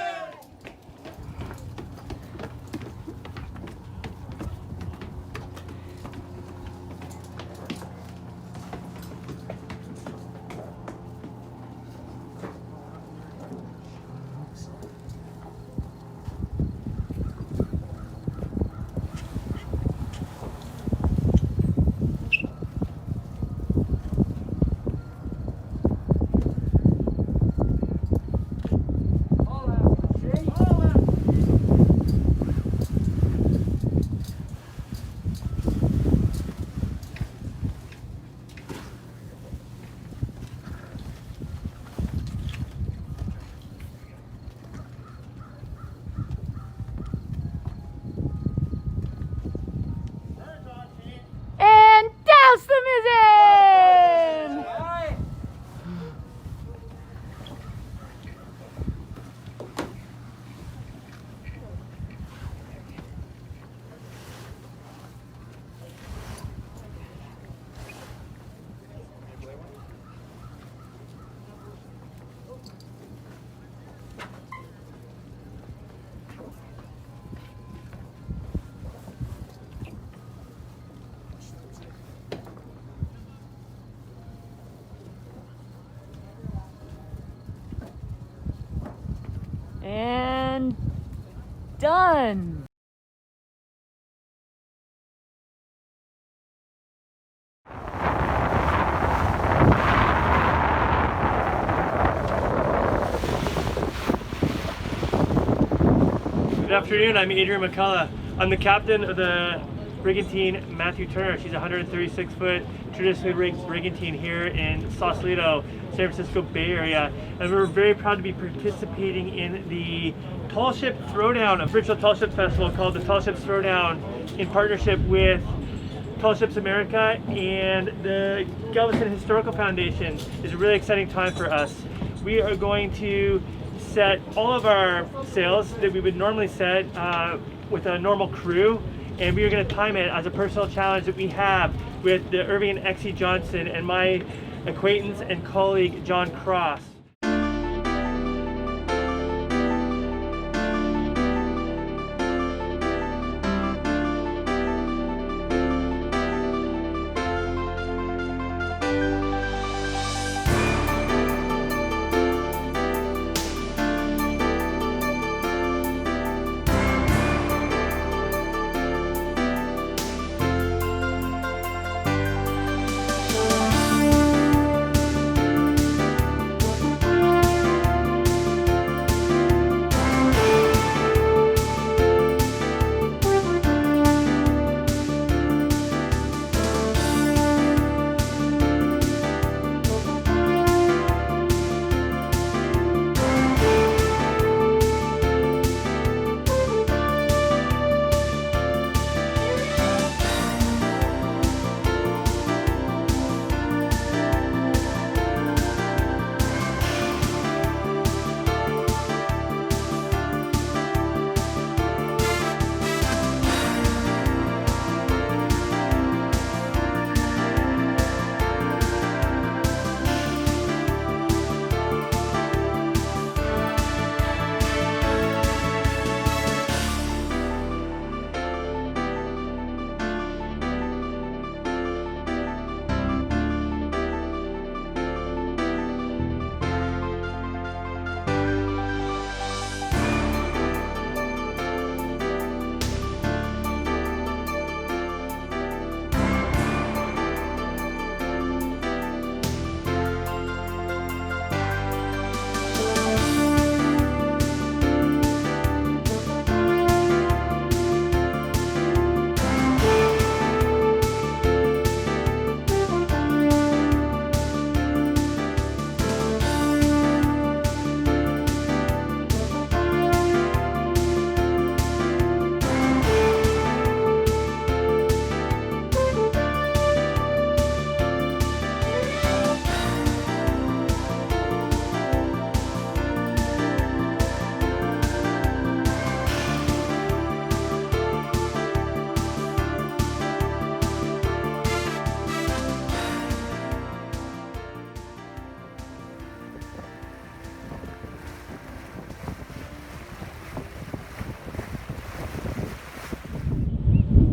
And done. Good afternoon, I'm Adrian McCullough. I'm the captain of the brigantine Matthew Turner. She's a 136-foot traditionally rigged brigantine here in Sausalito, San Francisco Bay Area. And we're very proud to be participating in the Tall Ship Throwdown, a virtual tall ship festival called the Tall Ships Throwdown in partnership with Tall Ships America and the Galveston Historical Foundation. It's a really exciting time for us. We are going to set all of our sails that we would normally set with a normal crew, and we are going to time it as a personal challenge that we have with the Irving and Exie Johnson and my acquaintance and colleague John Cross.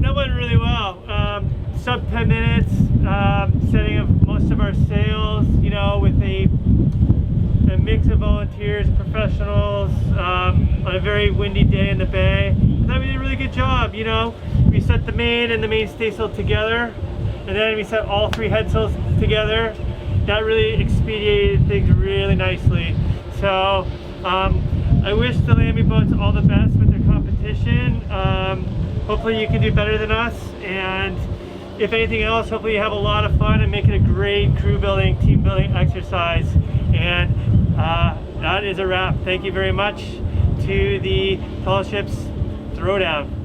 That went really well. Sub 10 minutes, setting up most of our sails, you know, with a mix of volunteers, professionals, on a very windy day in the bay. I thought we did a really good job, you know. We set the main and the main staysail together, and then we set all three headsails together. That really expedited things really nicely. So I wish the Lamy boats all the best with their competition. Hopefully you can do better than us, and if anything else, hopefully you have a lot of fun and make it a great crew building, team building exercise. And that is a wrap. Thank you very much to the Tall Ships Throwdown.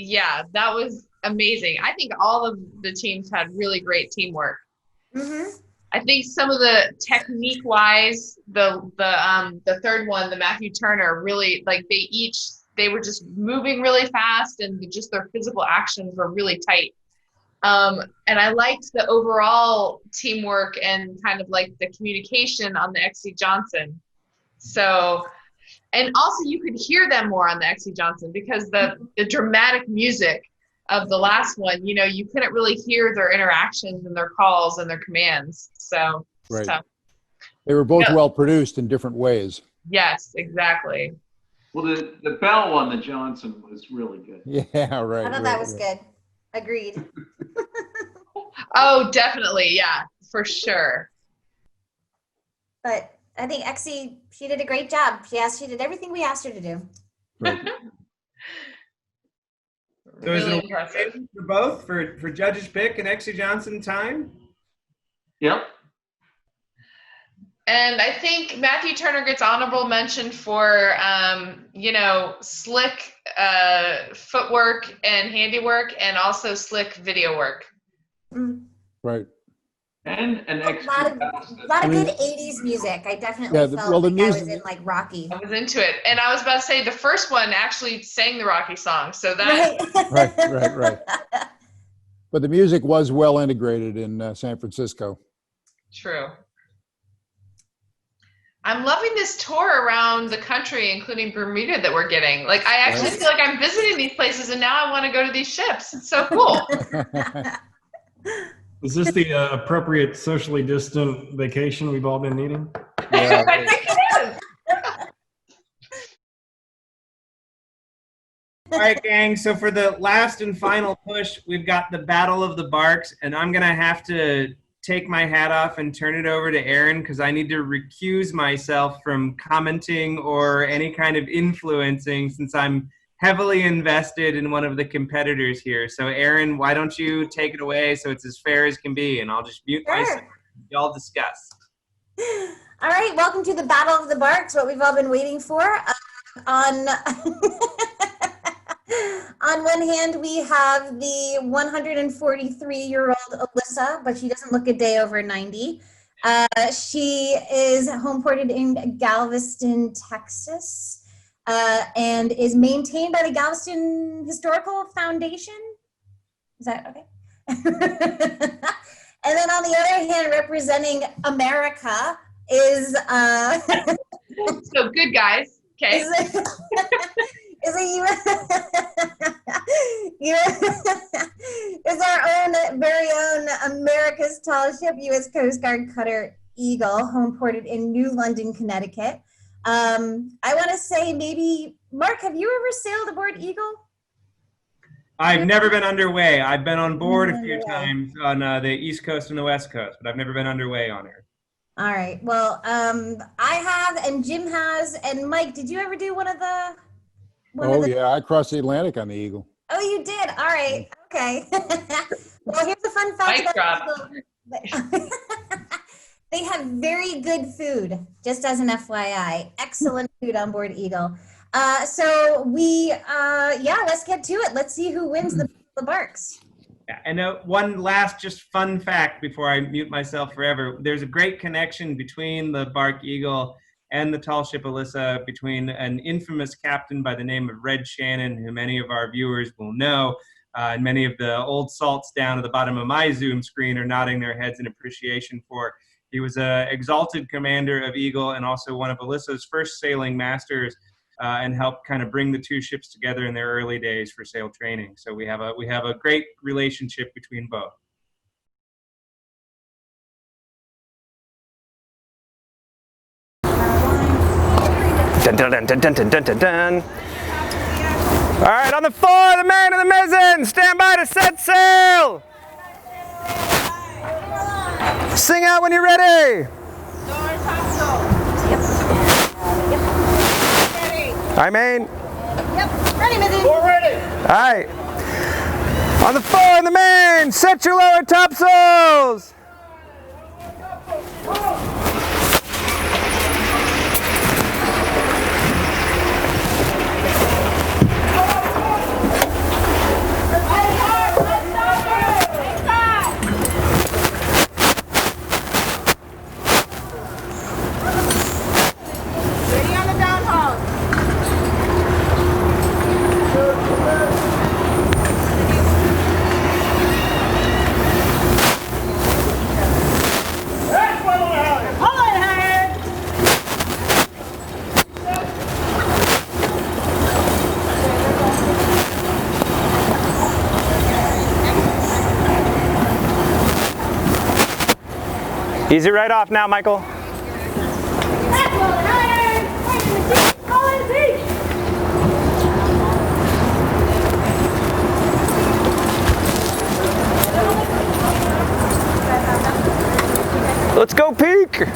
Yeah, that was amazing. I think all of the teams had really great teamwork. I think some of the technique wise, the third one, the Matthew Turner, really, like, they they were just moving really fast, and just their physical actions were really tight. And I liked the overall teamwork and kind of like the communication on the XC Johnson. So, and also you could hear them more on the XC Johnson because the dramatic music of the last one, you know, you couldn't really hear their interactions and their calls and their commands. So, Right. tough. They were both well produced in different ways. Yes, exactly. Well, the bell on the Johnson was really good. Yeah, right. I thought that was good. Agreed. Oh, definitely. Yeah, for sure. But I think Exie, she did a great job. She did everything we asked her to do. Right. So is Really it impressive. for both for judges pick and XC Johnson time? Yep. And I think Matthew Turner gets honorable mention for, you know, slick footwork and handiwork, and also slick video work. Right. And an A lot of good 80s music. I definitely felt like I was in like Rocky. I was into it. And I was about to say the first one actually sang the Rocky song. So that. Right. But the music was well integrated in San Francisco. True. I'm loving this tour around the country, including Bermuda, that we're getting. Like, I actually feel like I'm visiting these places, and now I want to go to these ships. It's so cool. Is this the appropriate socially distant vacation we've all been needing? Yeah. I think it is. All right, gang. So for the last and final push, we've got the Battle of the Barks, and I'm going to have to take my hat off and turn it over to Aaron because I need to recuse myself from commenting or any kind of influencing since I'm heavily invested in one of the competitors here. So Aaron, why don't you take it away so it's as fair as can be, and I'll just mute myself. Y'all discuss. All right, welcome to the Battle of the Barks, what we've all been waiting for. On one hand, we have the 143-year-old Alyssa, but she doesn't look a day over 90. She is homeported in Galveston, Texas, and is maintained by the Galveston Historical Foundation. Is that okay? And then on the other hand, representing America is... So good, guys. Okay. Is our own, very own America's tallest ship, U.S. Coast Guard cutter Eagle, homeported in New London, Connecticut. I want to say maybe, Mark, have you ever sailed aboard Eagle? I've never been underway. I've been on board a few times on the East Coast and the West Coast, but I've never been underway on her. All right. Well, I have, and Jim has, and Mike, did you ever do one of the... Yeah, I crossed the Atlantic on the Eagle. Oh, you did? All right. Okay. Well, here's the fun fact about Eagle. They have very good food, just as an FYI. Excellent food on board Eagle. So let's get to it. Let's see who wins the Barks. Yeah, and one last just fun fact before I mute myself forever. There's a great connection between the Bark Eagle and the tall ship Alyssa, between an infamous captain by the name of Red Shannon, who many of our viewers will know, and many of the old salts down at the bottom of my Zoom screen are nodding their heads in appreciation for. He was an exalted commander of Eagle and also one of Alyssa's first sailing masters, and helped kind of bring the two ships together in their early days for sail training. So we have a great relationship between both. Dun, dun, dun, dun, dun, dun, dun, dun, dun. All right, on the fore, the main and the mizzen, stand by to set sail. Sing out when you're ready. Hi, main. Yep, ready, Mizzy. We're ready. All right. On the fore and the main, set your lower topsails. Easy right off now, Michael. Let's go peak.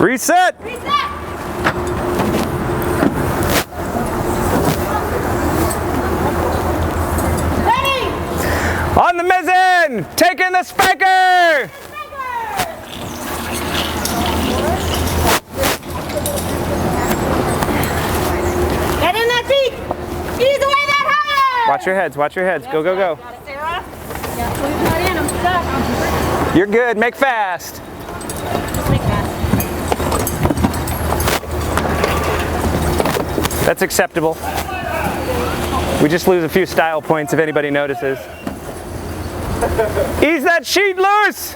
Reset. On the mizzen, taking the spiker. Get in that peak. Ease away that higher. Watch your heads, watch your heads. Go, go, go. Got it, Sarah. Yeah, please not in. I'm stuck. You're good, make fast. Make fast. That's acceptable. We just lose a few style points if anybody notices. Ease that sheet loose!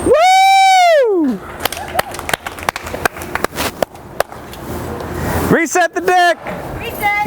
Woo! Reset the deck! Reset.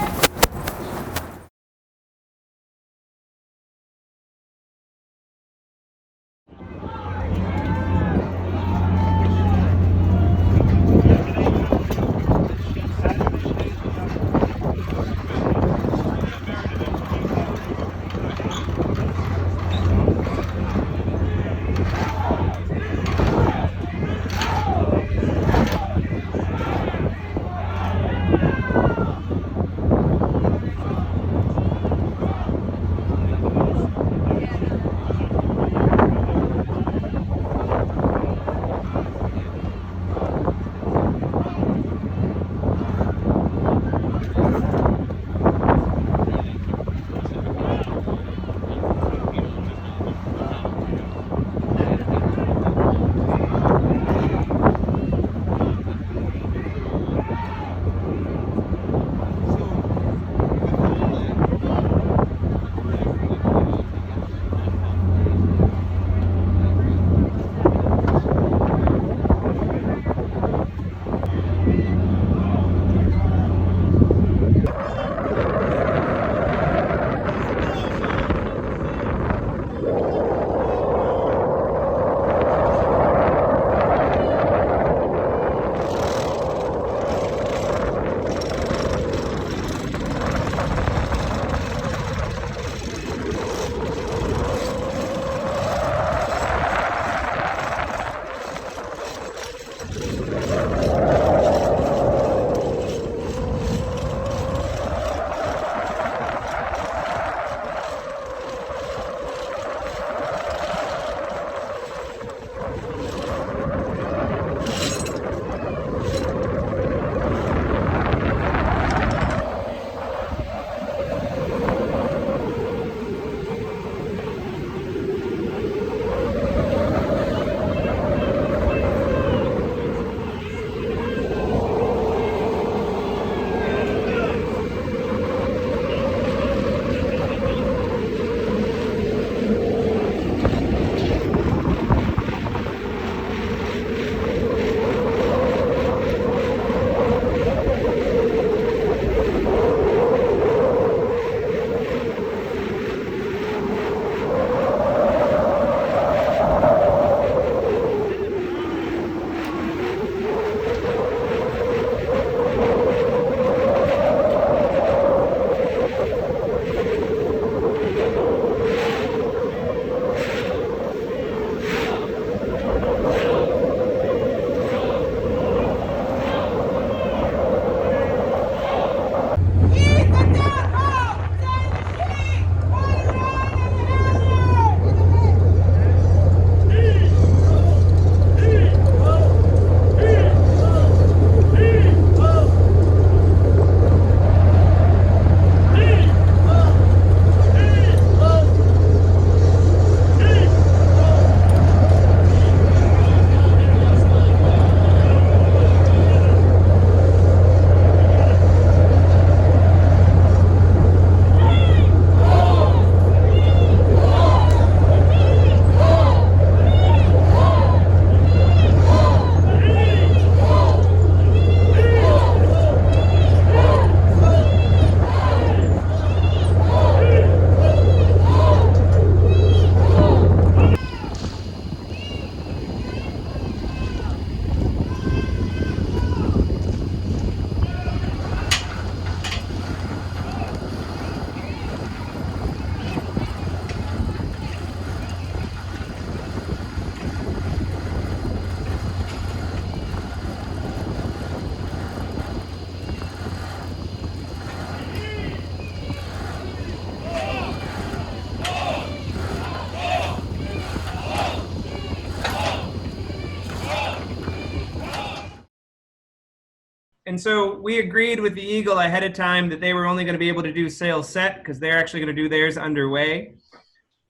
And so we agreed with the Eagle ahead of time that they were only going to be able to do sail set because they're actually going to do theirs underway.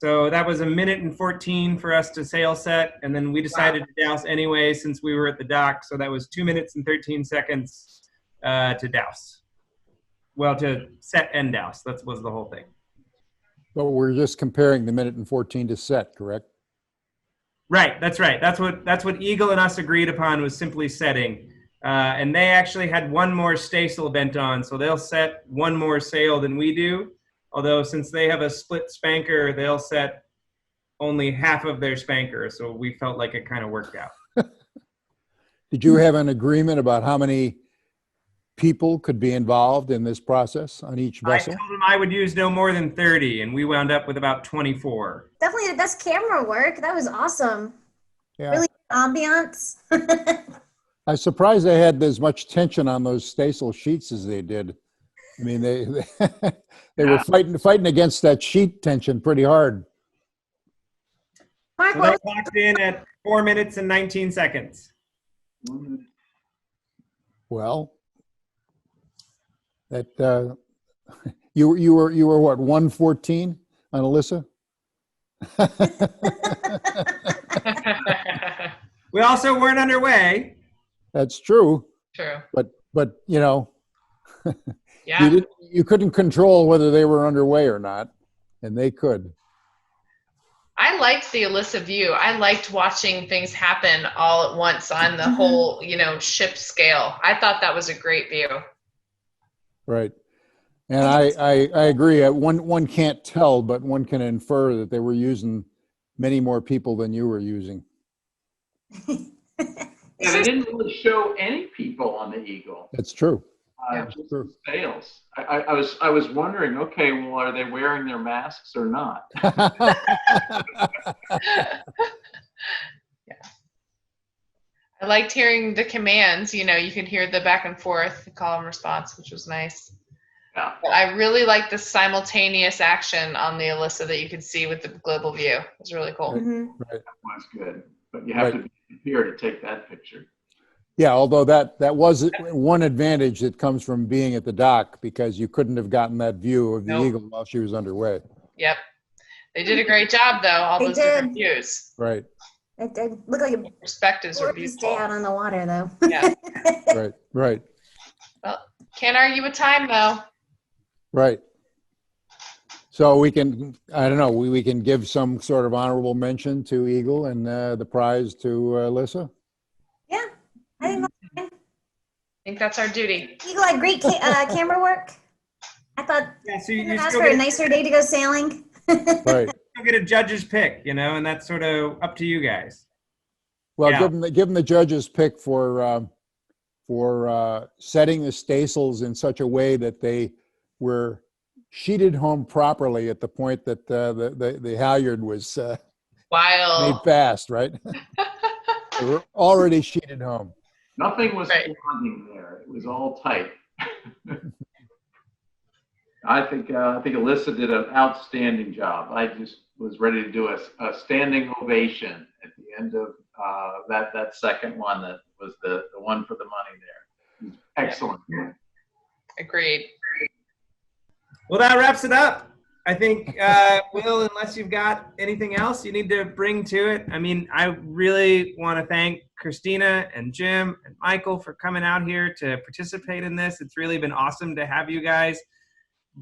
So that was 1:14 for us to sail set. And then we decided to douse anyway since we were at the dock. So that was 2:13 to douse. Well, to set and douse. That was the whole thing. But we're just comparing the 1:14 to set, correct? Right. That's right. That's what Eagle and us agreed upon was simply setting. And they actually had one more staysail bent on. So they'll set one more sail than we do. Although since they have a split spanker, they'll set only half of their spanker. So we felt like it kind of worked out. Did you have an agreement about how many people could be involved in this process on each vessel? I told them I would use no more than 30, and we wound up with about 24. Definitely the best camera work. That was awesome. Yeah. Really good ambiance. I'm surprised they had as much tension on those staysail sheets as they did. I mean, they were fighting against that sheet tension pretty hard. Mark, So they clocked in at 4 minutes and 19 seconds. Well, that you were what, 1:14 on Alyssa? We also weren't underway. That's true. True. But you know, Yeah. you couldn't control whether they were underway or not, and they could. I liked the Alyssa view. I liked watching things happen all at once on the whole, ship scale. I thought that was a great view. Right. And I agree. One can't tell, but one can infer that they were using many more people than you were using. Yeah, they didn't really show any people on the Eagle. That's true. Just sails. I was wondering, okay, well, are they wearing their masks or not? Yeah. I liked hearing the commands. You could hear the back and forth, the call and response, which was nice. Yeah. But I really liked the simultaneous action on the Alyssa that you could see with the global view. It was really cool. Right. That was good. But you have to be here to take that picture. Yeah, although that was one advantage that comes from being at the dock, because you couldn't have gotten that view of the Eagle while she was underway. Yep. They did a great job, though, all They those did. different views. Right. It looked like a Perspectives were gorgeous beautiful. day out on the water, though. Yeah. Right. Well, can't argue with time, though. Right. So we can, I don't know, we can give some sort of honorable mention to Eagle and the prize to Alyssa. Yeah, I think that's fine. I think that's our duty. Eagle had great camera work. I thought So you you asked still for a get, nicer day to go sailing. Right. you get a judge's pick, and that's sort of up to you guys. Well, Yeah. give them the judge's pick for setting the staysails in such a way that they were sheeted home properly at the point that the halyard was made fast, right? They were already sheeted home. Nothing was flaunting there. It was all tight. I think Alyssa did an outstanding job. I just was ready to do a standing ovation at the end of that second one that was the one for the money there. It was excellent. Agreed. Well, that wraps it up. I think, Will, unless you've got anything else you need to bring to it. I mean, I really want to thank Christina and Jim and Michael for coming out here to participate in this. It's really been awesome to have you guys.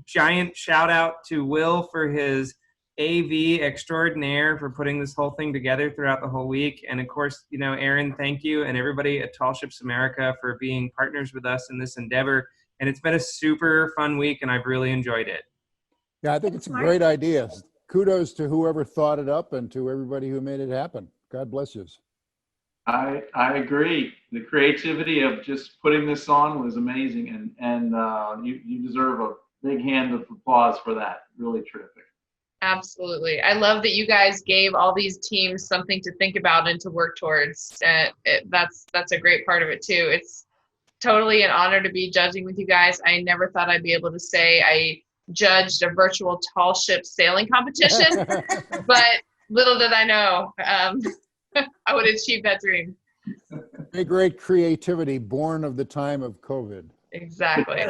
Giant shout out to Will for his AV extraordinaire for putting this whole thing together throughout the whole week. And of course, Aaron, thank you. And everybody at Tall Ships America for being partners with us in this endeavor. And it's been a super fun week, and I've really enjoyed it. Yeah, I think it's a great idea. Kudos to whoever thought it up and to everybody who made it happen. God bless you. I agree. The creativity of just putting this on was amazing, and you deserve a big hand of applause for that. Really terrific. Absolutely. I love that you guys gave all these teams something to think about and to work towards. That's a great part of it too. It's totally an honor to be judging with you guys. I never thought I'd be able to say I judged a virtual tall ship sailing competition, but little did I know I would achieve that dream. Very great creativity born of the time of COVID. Exactly.